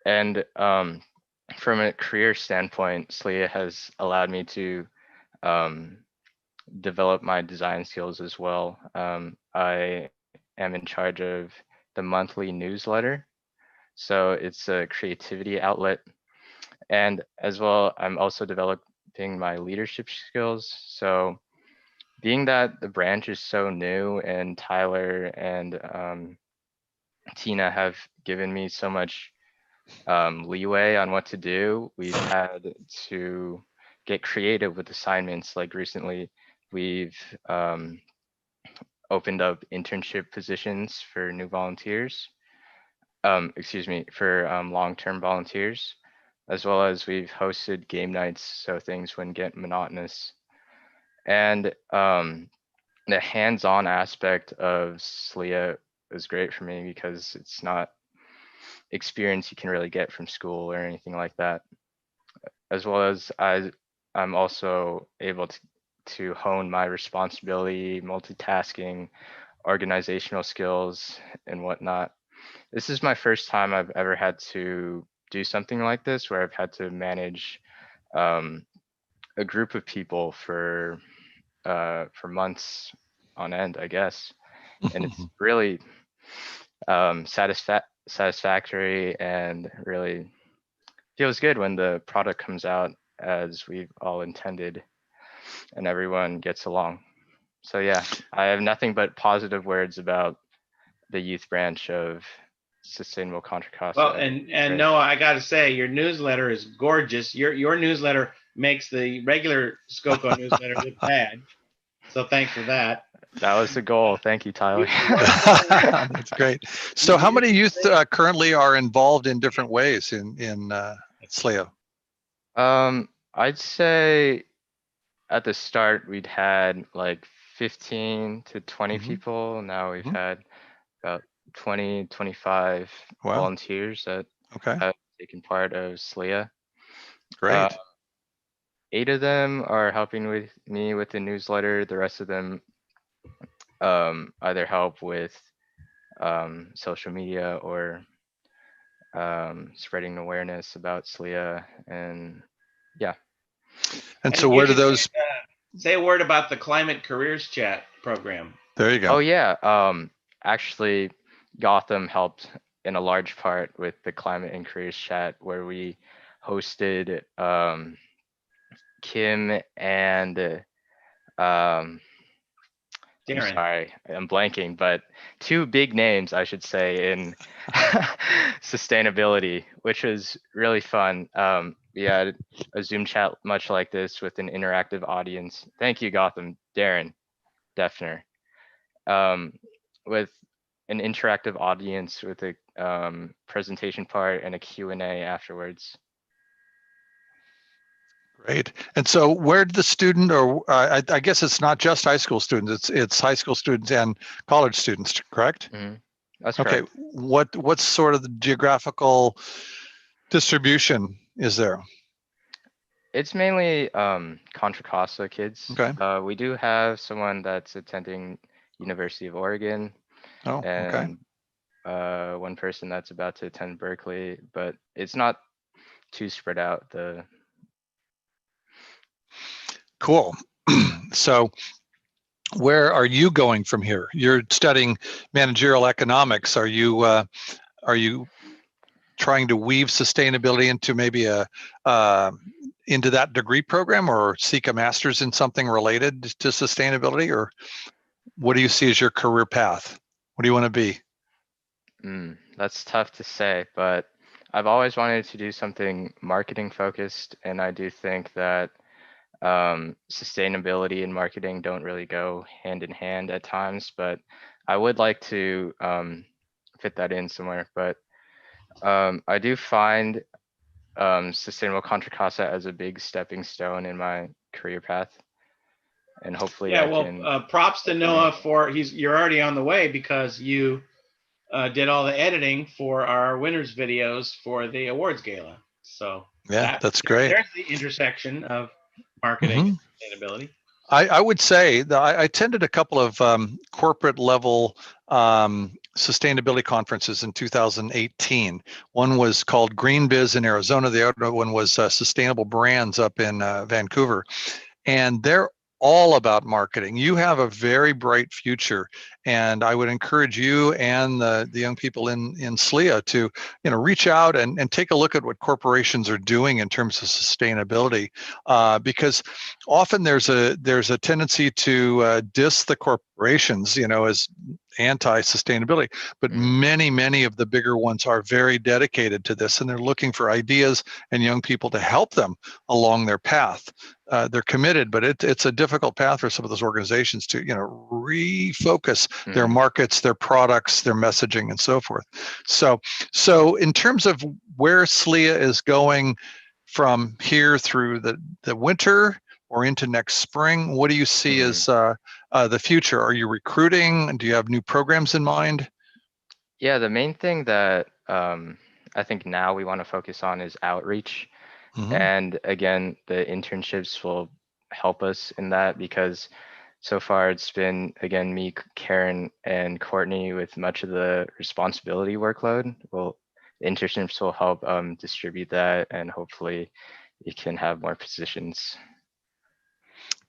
And from a career standpoint, SLIA has allowed me to develop my design skills as well. I am in charge of the monthly newsletter. So it's a creativity outlet. And as well, I'm also developing my leadership skills. So being that the branch is so new and Tyler and Tina have given me so much leeway on what to do, we've had to get creative with assignments. Like recently, we've opened up internship positions for new volunteers. Excuse me, for long-term volunteers, as well as we've hosted game nights, so things wouldn't get monotonous. And the hands-on aspect of SLEA is great for me because it's not experience you can really get from school or anything like that. As well as I'm also able to hone my responsibility, multitasking, organizational skills, and whatnot. This is my first time I've ever had to do something like this, where I've had to manage a group of people for months on end, I guess. And it's really satisfactory and really feels good when the product comes out as we've all intended and everyone gets along. So yeah, I have nothing but positive words about the youth branch of Sustainable Contra Costa. Well, and Noah, I got to say, your newsletter is gorgeous. Your newsletter makes the regular SCOCO newsletter look bad. So thanks for that. That was the goal. Thank you, Tyler. That's great. So how many youth currently are involved in different ways in SLEA? I'd say at the start we'd had like 15 to 20 people. Now we've had about 20, 25 volunteers that have taken part of SLEA. Great. 8 of them are helping with me with the newsletter. The rest of them either help with social media or spreading awareness about SLEA, and yeah. And so where do those say a word about the Climate Careers Chat program? There you go. Oh yeah, actually Gotham helped in a large part with the Climate and Careers Chat, where we hosted Kim and I'm sorry, I'm blanking, but 2 big names, I should say, in sustainability, which was really fun. We had a Zoom chat much like this with an interactive audience. Thank you, Gotham, Darren, Defner. With an interactive audience with a presentation part and a Q&A afterwards. Great. And so where did the student, or I guess it's not just high school students, it's high school students and college students, correct? That's okay. Correct. What's sort of the geographical distribution is there? It's mainly Contra Costa kids. Okay. We do have someone that's attending University of Oregon. Oh, and okay. One person that's about to attend Berkeley, but it's not too spread out. Cool. So where are you going from here? You're studying managerial economics. Are you trying to weave sustainability into maybe into that degree program, or seek a master's in something related to sustainability? Or what do you see as your career path? What do you want to be? That's tough to say, but I've always wanted to do something marketing focused, and I do think that sustainability and marketing don't really go hand in hand at times, but I would like to fit that in somewhere. But I do find Sustainable Contra Costa as a big stepping stone in my career path, and hopefully props to Noah for you're already on the way, because you did all the editing for our winners videos for the awards gala. So yeah, that's great. There's the intersection of marketing and sustainability. I would say that I attended a couple of corporate level sustainability conferences in 2018. One was called Green Biz in Arizona. The other one was Sustainable Brands up in Vancouver. And they're all about marketing. You have a very bright future And I would encourage you and the young people in SLEA to, reach out and take a look at what corporations are doing in terms of sustainability, because often there's a tendency to diss the corporations, as anti-sustainability, but many of the bigger ones are very dedicated to this, and they're looking for ideas and young people to help them along their path. They're committed, but it's a difficult path for some of those organizations to refocus their markets, their products, their messaging, and so forth. So in terms of where SLEA is going from here through the winter or into next spring, what do you see as the future? Are you recruiting? Do you have new programs in mind? Yeah, the main thing that I think now we want to focus on is outreach. And again, the internships will help us in that, because so far it's been, again, me, Karen, and Courtney with much of the responsibility workload. Well, the internships will help distribute that, and hopefully we can have more positions.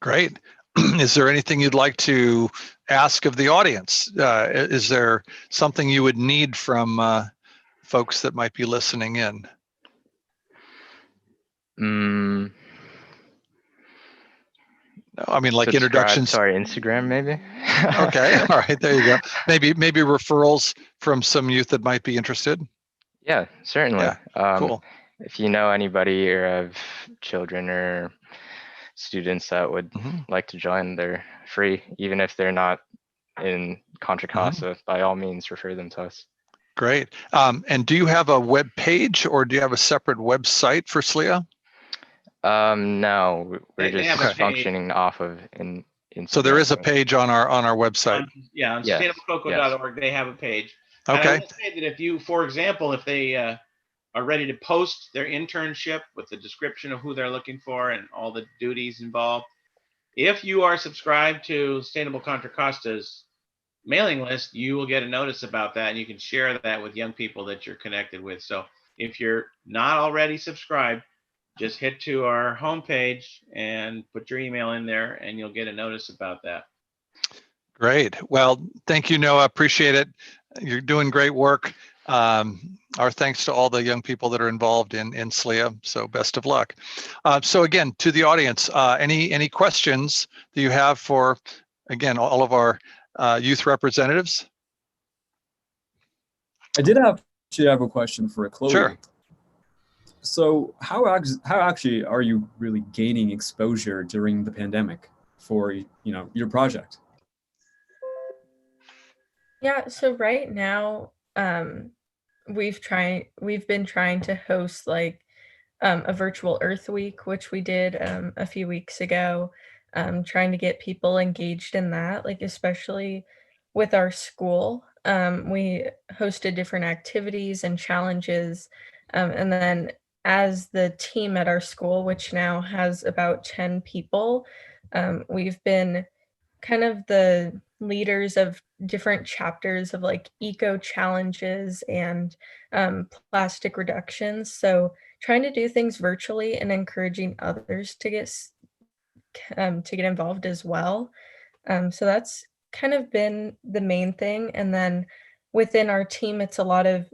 Great. Is there anything you'd like to ask of the audience? Is there something you would need from folks that might be listening in? I mean, like Subscribe introductions to our Instagram, maybe. Okay, all right, there you go. Maybe referrals from some youth that might be interested. Yeah, certainly. Yeah, cool. If you know anybody or have children or students that would like to join, they're free, even if they're not in Contra Costa. By all means, refer them to us. Great. And do you have a web page, or do you have a separate website for SLEA? No, we're just functioning off of Instagram. So there is a page on our website. On sustainablecocoa.org, they have a page. Okay. And I will say that if you, for example, if they are ready to post their internship with the description of who they're looking for and all the duties involved, if you are subscribed to Sustainable Contra Costa's mailing list, you will get a notice about that, and you can share that with young people that you're connected with. So if you're not already subscribed, just hit to our homepage and put your email in there, and you'll get a notice about that. Great. Well, thank you, Noah. Appreciate it. You're doing great work. Our thanks to all the young people that are involved in SLEA. So best of luck. So again, to the audience, any questions that you have for, again, all of our youth representatives? I did actually have a question for Chloe. Sure. So how actually are you really gaining exposure during the pandemic for your project? Yeah, so right now we've been trying to host like a virtual Earth Week, which we did a few weeks ago, trying to get people engaged in that, like especially with our school. We hosted different activities and challenges, and then as the team at our school, which now has about 10 people, we've been kind of the leaders of different chapters of like eco challenges and plastic reductions. So trying to do things virtually and encouraging others to get involved as well. So that's kind of been the main thing. And then within our team, it's a lot of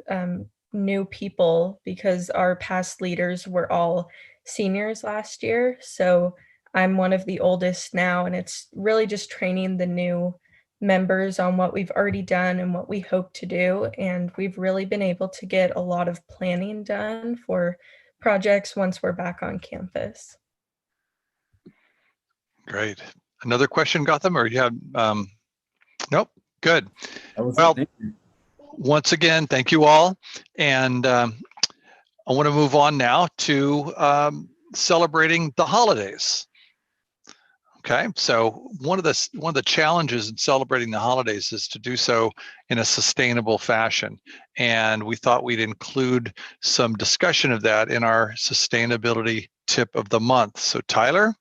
new people because our past leaders were all seniors last year. So I'm one of the oldest now, and it's really just training the new members on what we've already done and what we hope to do. And we've really been able to get a lot of planning done for projects once we're back on campus. Great. Another question, Gotham, or you have, nope, good. Well, thank you. Once again, thank you all. And I want to move on now to celebrating the holidays. Okay, so one of the challenges in celebrating the holidays is to do so in a sustainable fashion, and we thought we'd include some discussion of that in our sustainability tip of the month. So Tyler?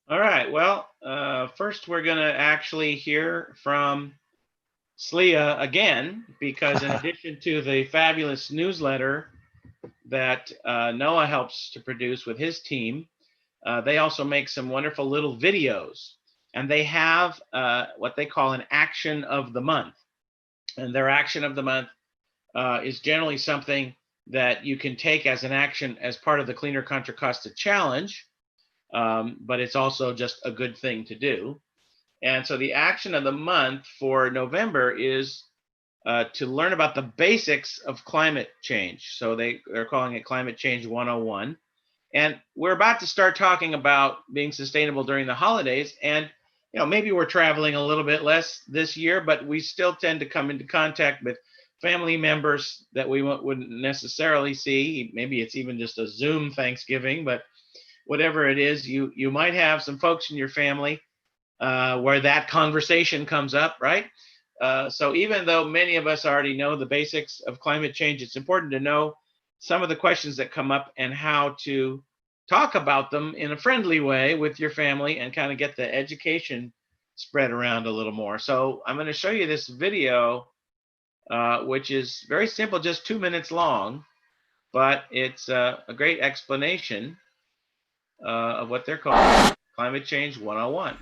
All right, well, first we're going to actually hear from SLEA again, because in addition to the fabulous newsletter that Noah helps to produce with his team, they also make some wonderful little videos. and they have what they call an action of the month. And their action of the month is generally something that you can take as an action as part of the Cleaner Contra Costa challenge, but it's also just a good thing to do. And so the action of the month for November is to learn about the basics of climate change. So they're calling it Climate Change 101. And we're about to start talking about being sustainable during the holidays. And maybe we're traveling a little bit less this year, but we still tend to come into contact with family members that we wouldn't necessarily see. Maybe it's even just a Zoom Thanksgiving, but whatever it is, you might have some folks in your family where that conversation comes up, right? So even though many of us already know the basics of climate change, it's important to know some of the questions that come up and how to talk about them in a friendly way with your family and kind of get the education spread around a little more. So I'm going to show you this video, which is very simple, just 2 minutes long, but it's a great explanation of what they're calling Climate Change 101.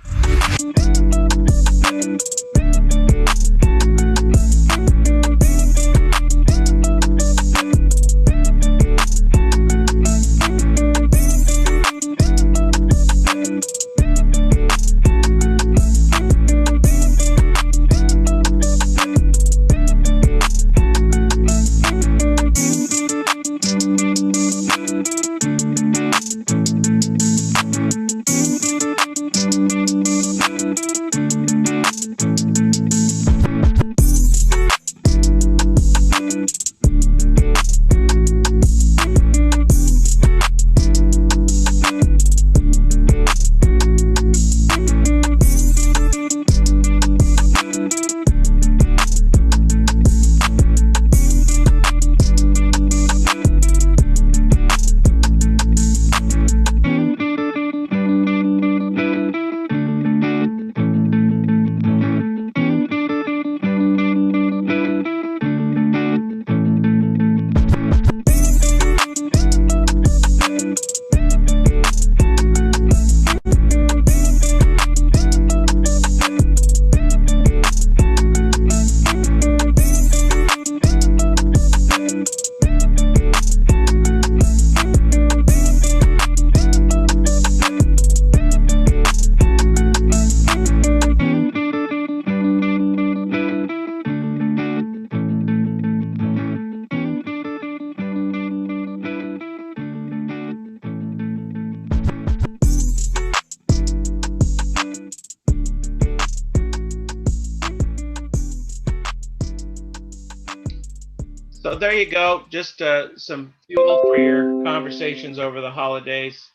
So there you go, just some fuel for your conversations over the holidays.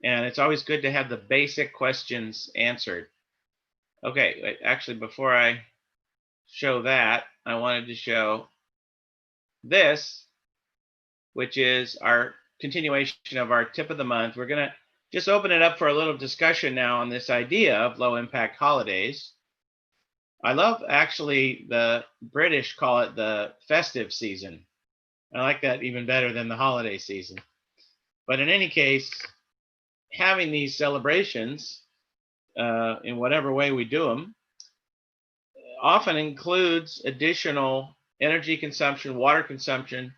And it's always good to have the basic questions answered. Okay, actually, before I show that, I wanted to show this, which is our continuation of our tip of the month. We're going to just open it up for a little discussion now on this idea of low impact holidays. I love, actually, the British call it the festive season. I like that even better than the holiday season. But in any case, having these celebrations, in whatever way we do them, often includes additional energy consumption, water consumption,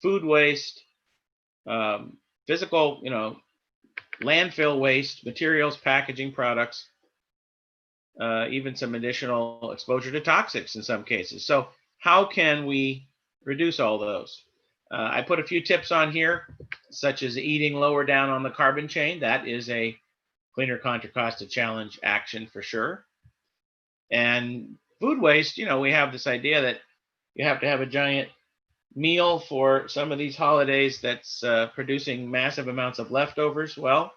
food waste, physical, landfill waste, materials, packaging products, even some additional exposure to toxics in some cases. So how can we reduce all those? I put a few tips on here, such as eating lower down on the carbon chain. That is a Cleaner Contra Costa challenge action for sure. And food waste, we have this idea that you have to have a giant meal for some of these holidays that's producing massive amounts of leftovers. Well,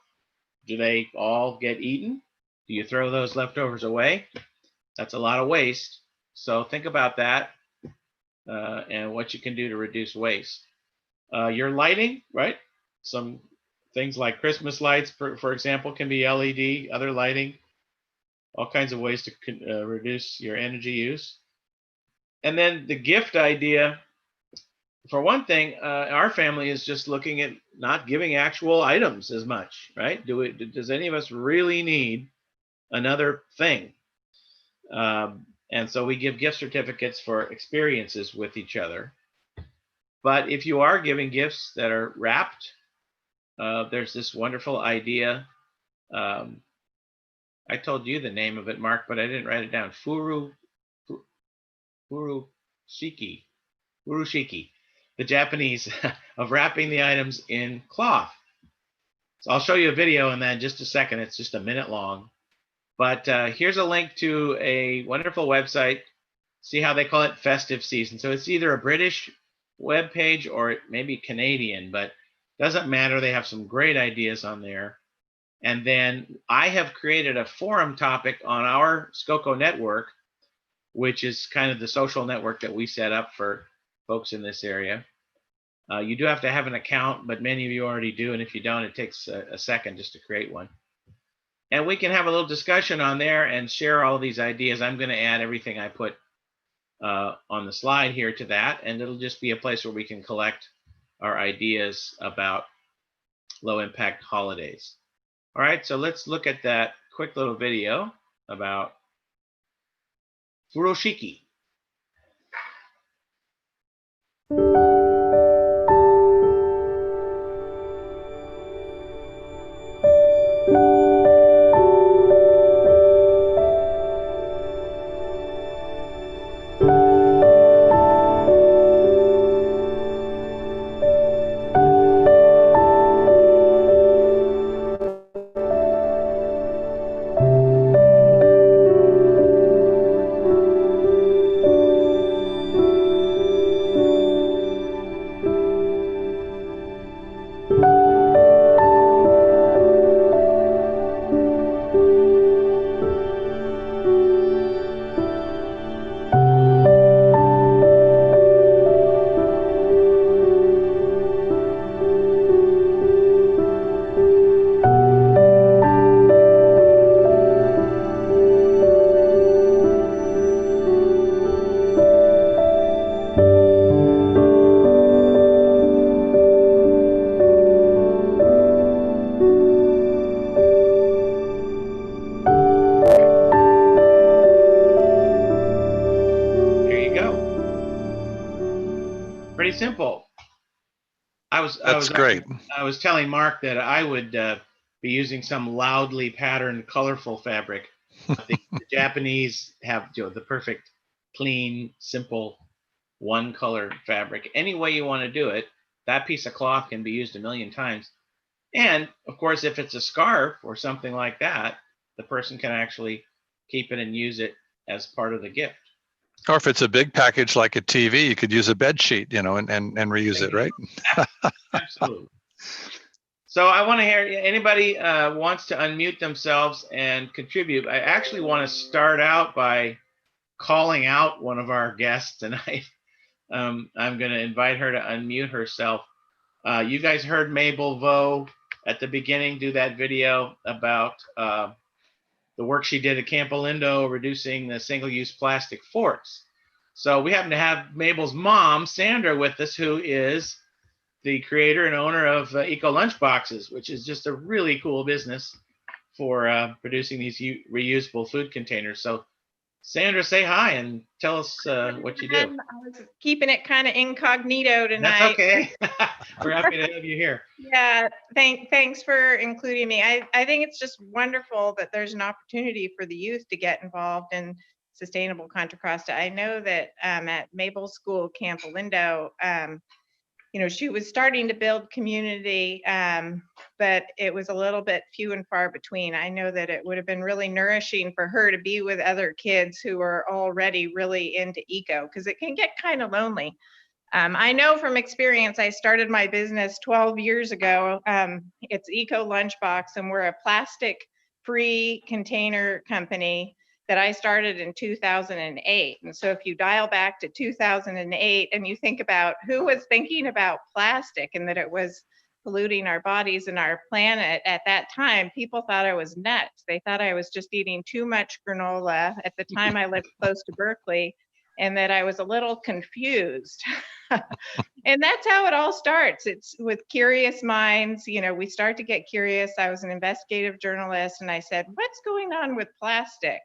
do they all get eaten? Do you throw those leftovers away? That's a lot of waste. So think about that and what you can do to reduce waste. Your lighting, right? Some things like Christmas lights, for example, can be LED, other lighting, all kinds of ways to reduce your energy use. And then the gift idea, for one thing, our family is just looking at not giving actual items as much, right? Does any of us really need another thing. And so we give gift certificates for experiences with each other. But if you are giving gifts that are wrapped, there's this wonderful idea. I told you the name of it, Mark, but I didn't write it down. Furushiki, the Japanese of wrapping the items in cloth. So I'll show you a video in that in just a second. It's just a minute long. But here's a link to a wonderful website. See how they call it festive season. So it's either a British web page or it may be Canadian, but doesn't matter. They have some great ideas on there. And then I have created a forum topic on our SCOCO network, which is kind of the social network that we set up for folks in this area. You do have to have an account, but many of you already do. And if you don't, it takes a second just to create one. And we can have a little discussion on there and share all these ideas. I'm going to add everything I put on the slide here to that. And it'll just be a place where we can collect our ideas about low impact holidays. All right, so let's look at that quick little video about furoshiki. Pretty simple. That's great. I was telling Mark that I would be using some loudly patterned, colorful fabric. The Japanese have the perfect, clean, simple, one color fabric. Any way you want to do it, that piece of cloth can be used a million times. And of course, if it's a scarf or something like that, the person can actually keep it and use it as part of the gift. Or if it's a big package like a TV, you could use a bed sheet, and reuse it, right? Absolutely. So I want to hear anybody wants to unmute themselves and contribute. I actually want to start out by calling out one of our guests tonight. I'm going to invite her to unmute herself. You guys heard Mabel Vo at the beginning do that video about the work she did at Camp Lindo reducing the single-use plastic forks. So we happen to have Mabel's mom, Sandra, with us, who is the creator and owner of Eco Lunchboxes, which is just a really cool business for producing these reusable food containers. So Sandra, say hi and tell us what you do. I was keeping it kind of incognito tonight. That's okay. We're happy to have you here. Yeah, thanks for including me. I think it's just wonderful that there's an opportunity for the youth to get involved in sustainable Contra Costa. I know that at Mabel's school, Camp Lindo, she was starting to build community, but it was a little bit few and far between. I know that it would have been really nourishing for her to be with other kids who are already really into eco, because it can get kind of lonely. I know from experience, I started my business 12 years ago. It's Eco Lunchbox, and we're a plastic-free container company that I started in 2008. And so if you dial back to 2008 and you think about who was thinking about plastic and that it was polluting our bodies and our planet at that time, people thought I was nuts. They thought I was just eating too much granola. At the time I lived close to Berkeley, and that I was a little confused. And that's how it all starts. It's with curious minds. You know, we start to get curious. I was an investigative journalist, and I said, what's going on with plastic?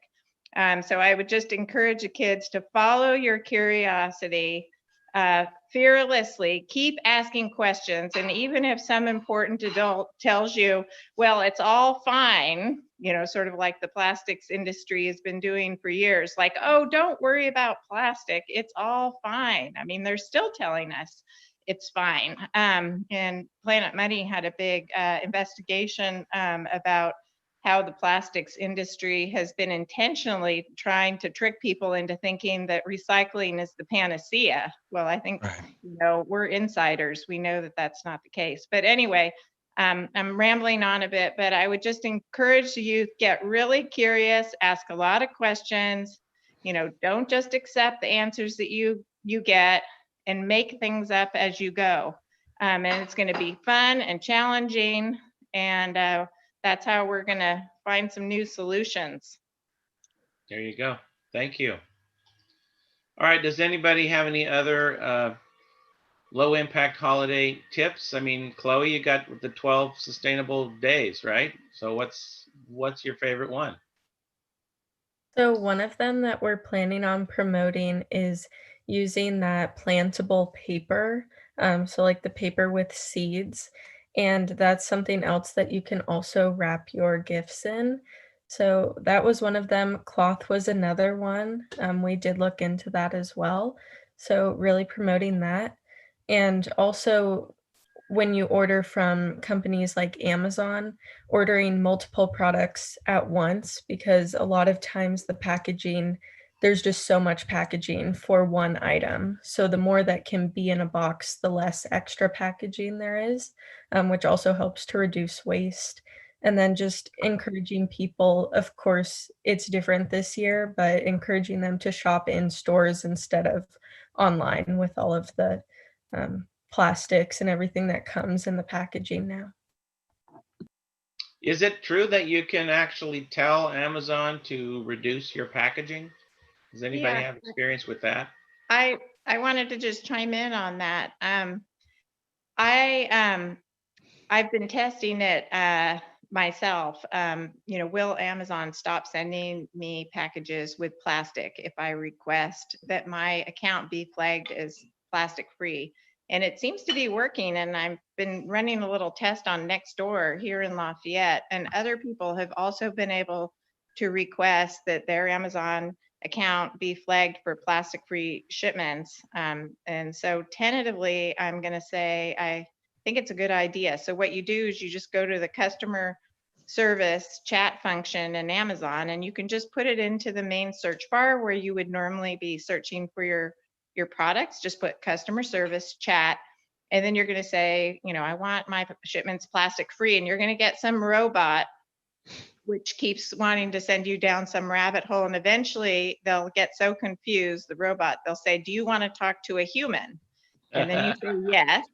So I would just encourage the kids to follow your curiosity fearlessly, keep asking questions. And even if some important adult tells you, well, it's all fine, you know, sort of like the plastics industry has been doing for years, like, oh, don't worry about plastic, it's all fine. I mean, they're still telling us it's fine. And Planet Money had a big investigation about how the plastics industry has been intentionally trying to trick people into thinking that recycling is the panacea. Well, I think, you know, we're insiders. We know that that's not the case. But anyway, I'm rambling on a bit, but I would just encourage the youth, get really curious, ask a lot of questions, you know, don't just accept the answers that you get, and make things up as you go. And it's going to be fun and challenging, and that's how we're going to find some new solutions. There you go. Thank you. All right. Does anybody have any other low impact holiday tips? I mean, Chloe, you got the 12 sustainable days, right? So what's your favorite one? So one of them that we're planning on promoting is using that plantable paper. So like the paper with seeds. And that's something else that you can also wrap your gifts in. So that was one of them. Cloth was another one. We did look into that as well. So really promoting that. And also when you order from companies like Amazon, ordering multiple products at once, because a lot of times the packaging, there's just so much packaging for one item. So the more that can be in a box, the less extra packaging there is, which also helps to reduce waste. And then just encouraging people, of course, it's different this year, but encouraging them to shop in stores instead of online with all of the plastics and everything that comes in the packaging now. Is it true that you can actually tell Amazon to reduce your packaging? Does anybody have experience with that? I wanted to just chime in on that. I've been testing it myself. You know, will Amazon stop sending me packages with plastic if I request that my account be flagged as plastic free? And it seems to be working. And I've been running a little test on Nextdoor here in Lafayette, and other people have also been able to request that their Amazon account be flagged for plastic free shipments. And so tentatively, I'm going to say I think it's a good idea. So what you do is you just go to the customer service chat function in Amazon, and you can just put it into the main search bar where you would normally be searching for your products. Just put customer service chat, and then you're going to say, you know, I want my shipments plastic free, and you're going to get some robot which keeps wanting to send you down some rabbit hole, and eventually they'll get so confused, the robot, they'll say, do you want to talk to a human? And then you say yes.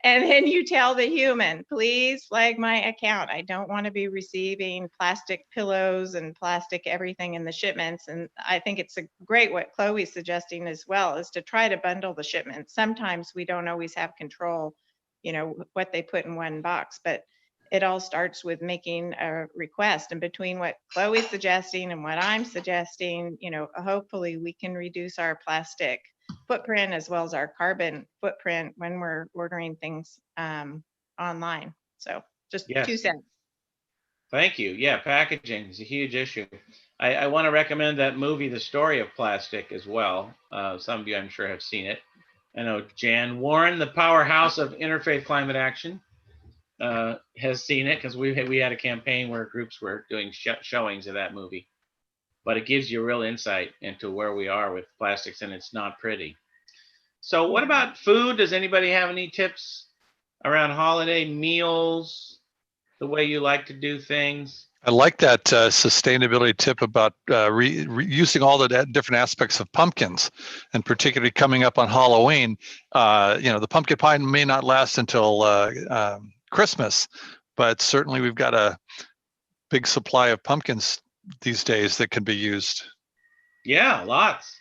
And then you tell the human, please flag my account. I don't want to be receiving plastic pillows and plastic everything in the shipments. And I think it's a great what Chloe's suggesting as well, is to try to bundle the shipments. Sometimes we don't always have control, you know, what they put in one box, but it all starts with making a request. And between what Chloe's suggesting and what I'm suggesting, you know, hopefully we can reduce our plastic footprint as well as our carbon footprint when we're ordering things online. So just 2 cents. Thank you. Yeah, packaging is a huge issue. I want to recommend that movie, The Story of Plastic, as well. Some of you, I'm sure, have seen it. I know Jan Warren, the powerhouse of interfaith climate action, has seen it, because we had a campaign where groups were doing showings of that movie. But it gives you real insight into where we are with plastics, and it's not pretty. So what about food? Does anybody have any tips around holiday meals, the way you like to do things? I like that sustainability tip about using all the different aspects of pumpkins, and particularly coming up on Halloween. You know, the pumpkin pie may not last until Christmas, but certainly we've got a big supply of pumpkins these days that can be used. Yeah, lots.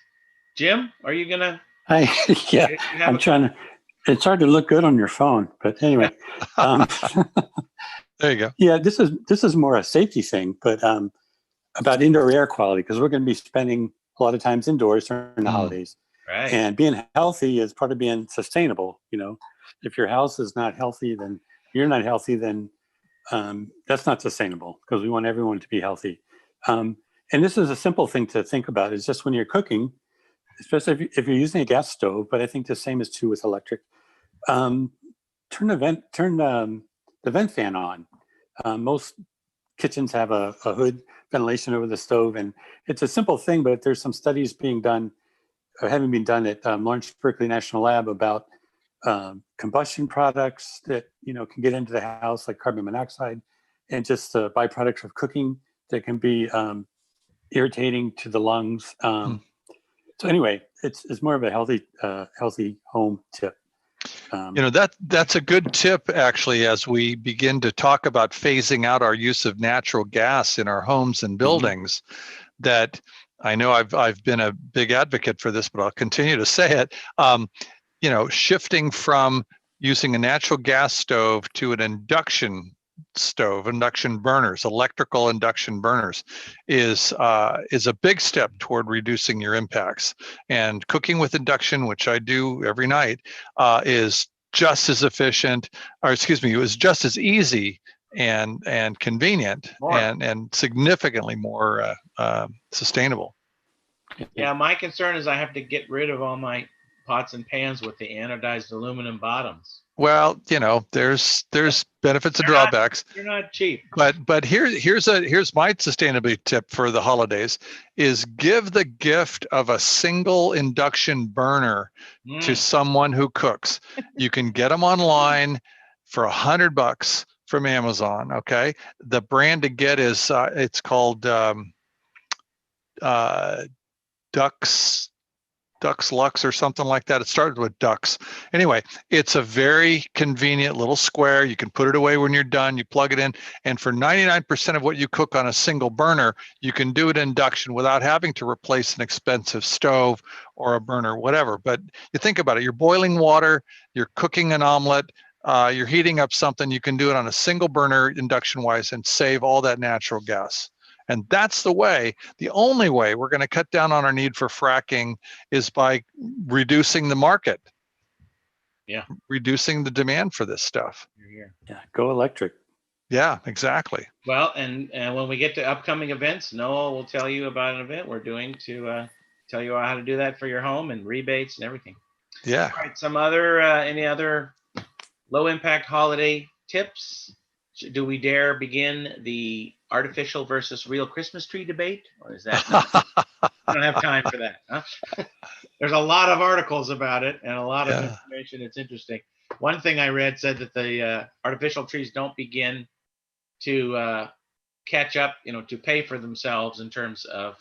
Jim, are you gonna Yeah, I'm trying to. It's hard to look good on your phone, but anyway. There you go. Yeah, this is more a safety thing, but about indoor air quality, because we're going to be spending a lot of times indoors during the holidays. Right. And being healthy is part of being sustainable. You know, if your house is not healthy, then you're not healthy, then that's not sustainable, because we want everyone to be healthy. And this is a simple thing to think about, is just when you're cooking, especially if you're using a gas stove, but I think the same is true with electric, turn the vent fan on. Most kitchens have a hood ventilation over the stove, and it's a simple thing, but there's some studies being done, or having been done at Lawrence Berkeley National Lab about combustion products that can get into the house, like carbon monoxide, and just byproducts of cooking that can be irritating to the lungs. So anyway, it's more of a healthy home tip. That's a good tip, actually, as we begin to talk about phasing out our use of natural gas in our homes and buildings. That I know I've been a big advocate for this, but I'll continue to say it. Shifting from using a natural gas stove to an induction stove, induction burners, electrical induction burners, is a big step toward reducing your impacts. And cooking with induction, which I do every night, is just as efficient, or excuse me, it was just as easy and convenient and significantly more sustainable. Yeah, my concern is I have to get rid of all my pots and pans with the anodized aluminum bottoms. Well, there's benefits and drawbacks. They're not cheap. But here's my sustainability tip for the holidays: is give the gift of a single induction burner to someone who cooks. You can get them online for $100 from Amazon. Okay, the brand to get is it's called Dux Lux or something like that. It started with Dux. Anyway, it's a very convenient little square. You can put it away when you're done. You plug it in. And for 99% of what you cook on a single burner, you can do it induction without having to replace an expensive stove or a burner, whatever. But you think about it. You're boiling water. You're cooking an omelet. You're heating up something. You can do it on a single burner induction-wise and save all that natural gas. And that's the only way we're going to cut down on our need for fracking is by reducing the market. Yeah. Reducing the demand for this stuff. Yeah, go electric. Yeah, exactly. Well, and when we get to upcoming events, Noah will tell you about an event we're doing to tell you how to do that for your home and rebates and everything. Yeah. All right. Any other low impact holiday tips? Do we dare begin the artificial versus real Christmas tree debate, or is that we don't have time for that? Huh? There's a lot of articles about it and a lot of information. It's interesting. One thing I read said that the artificial trees don't begin to catch up, to pay for themselves in terms of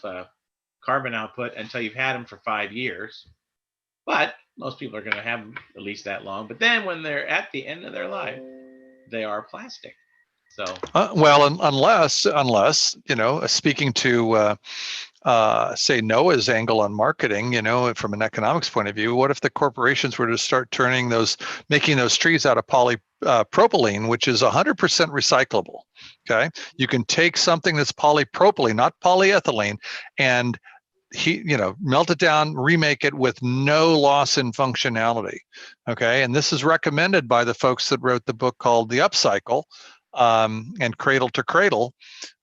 carbon output until you've had them for 5 years. But most people are going to have them at least that long. But then when they're at the end of their life, they are plastic. So unless speaking to say Noah's angle on marketing, from an economics point of view, what if the corporations were to start making those trees out of polypropylene, which is 100% recyclable? Okay, you can take something that's polypropylene, not polyethylene, and melt it down, remake it with no loss in functionality. Okay, and this is recommended by the folks that wrote the book called The Upcycle. And Cradle to Cradle.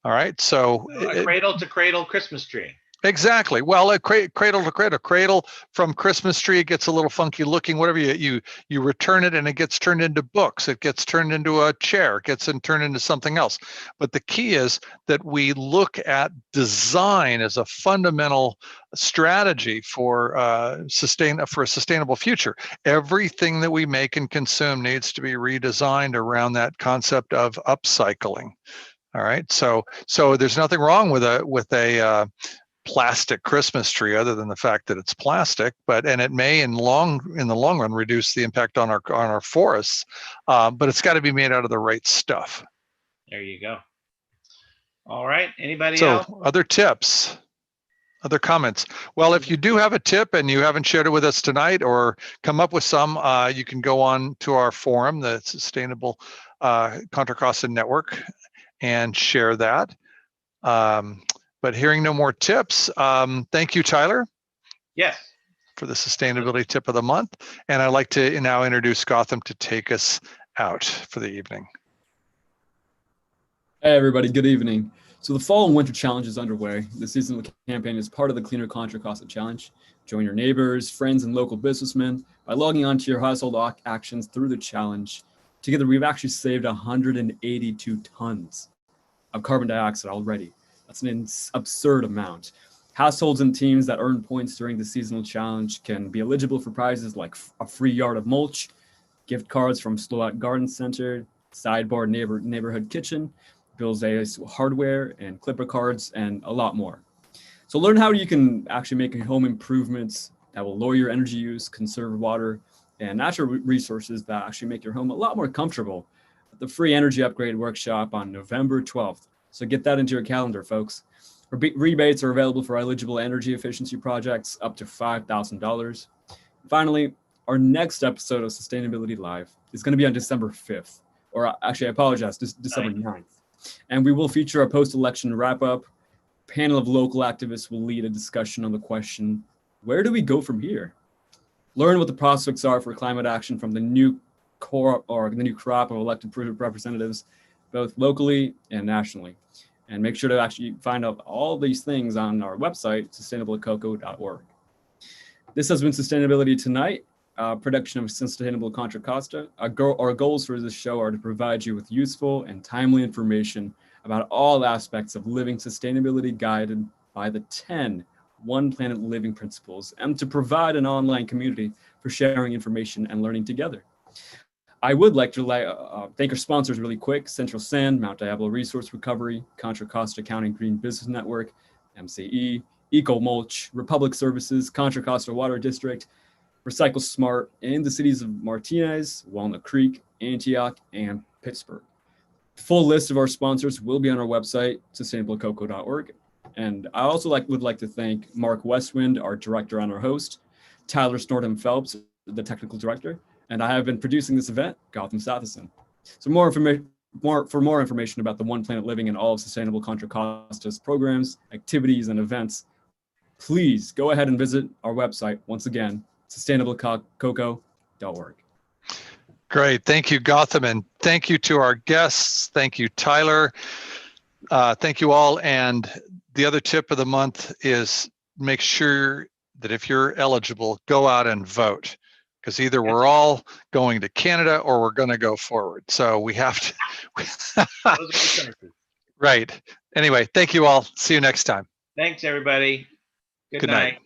All right, so a cradle to cradle Christmas tree. Exactly. Well, a cradle to cradle, cradle from Christmas tree, it gets a little funky looking. Whatever you return it, and it gets turned into books. It gets turned into a chair. It gets turned into something else. But the key is that we look at design as a fundamental strategy for a sustainable future. Everything that we make and consume needs to be redesigned around that concept of upcycling. All right. So there's nothing wrong with a plastic Christmas tree, other than the fact that it's plastic, and it may in the long run reduce the impact on our forests, but it's got to be made out of the right stuff. There you go. All right, anybody else? Other tips? Other comments? Well, if you do have a tip and you haven't shared it with us tonight, or come up with some, you can go on to our forum, the Sustainable Contra Costa Network, and share that. But hearing no more tips, thank you, Tyler. Yes. For the sustainability tip of the month. And I'd like to now introduce Gotham to take us out for the evening. Hey everybody, good evening. So the fall and winter challenge is underway. The seasonal campaign is part of the Cleaner Contra Costa Challenge. Join your neighbors, friends, and local businessmen by logging on to your household actions through the challenge. Together, we've actually saved 182 tons of carbon dioxide already. That's an absurd amount. Households and teams that earn points during the seasonal challenge can be eligible for prizes like a free yard of mulch, gift cards from Slow Out Garden Center, Sidebar Neighborhood Kitchen, Bill's Ace Hardware, and Clipper cards, and a lot more. So learn how you can actually make home improvements that will lower your energy use, conserve water, and natural resources that actually make your home a lot more comfortable at the free energy upgrade workshop on November 12th. So get that into your calendar, folks. Rebates are available for eligible energy efficiency projects up to $5,000. Finally, our next episode of Sustainability Live is going to be on December 5th, or actually, I apologize, December 9th. And we will feature a post-election wrap-up. A panel of local activists will lead a discussion on the question, where do we go from here? Learn what the prospects are for climate action from the new crop of elected representatives, both locally and nationally. And make sure to actually find out all these things on our website, sustainablecoco.org. This has been Sustainability Tonight, production of Sustainable Contra Costa. Our goals for this show are to provide you with useful and timely information about all aspects of living sustainability guided by the 10 One Planet Living principles, and to provide an online community for sharing information and learning together. I would like to thank our sponsors really quick: Central Sand, Mount Diablo Resource Recovery, Contra Costa County Green Business Network, MCE, Eco Mulch, Republic Services, Contra Costa Water District, Recycle Smart, and the cities of Martinez, Walnut Creek, Antioch, and Pittsburgh. The full list of our sponsors will be on our website, sustainablecoco.org. And I also would like to thank Mark Westwind, our director and our host, Tyler Snorton Phelps, the technical director, and I have been producing this event, Gotham Satherson. So for more information about the One Planet Living and all of Sustainable Contra Costa's programs, activities, and events, please go ahead and visit our website, once again, sustainablecoco.org. Great. Thank you, Gotham, and thank you to our guests. Thank you, Tyler. Thank you all. And the other tip of the month is make sure that if you're eligible, go out and vote, because either we're all going to Canada or we're going to go forward. So we have to. Right. Anyway, thank you all. See you next time. Thanks, everybody. Good night.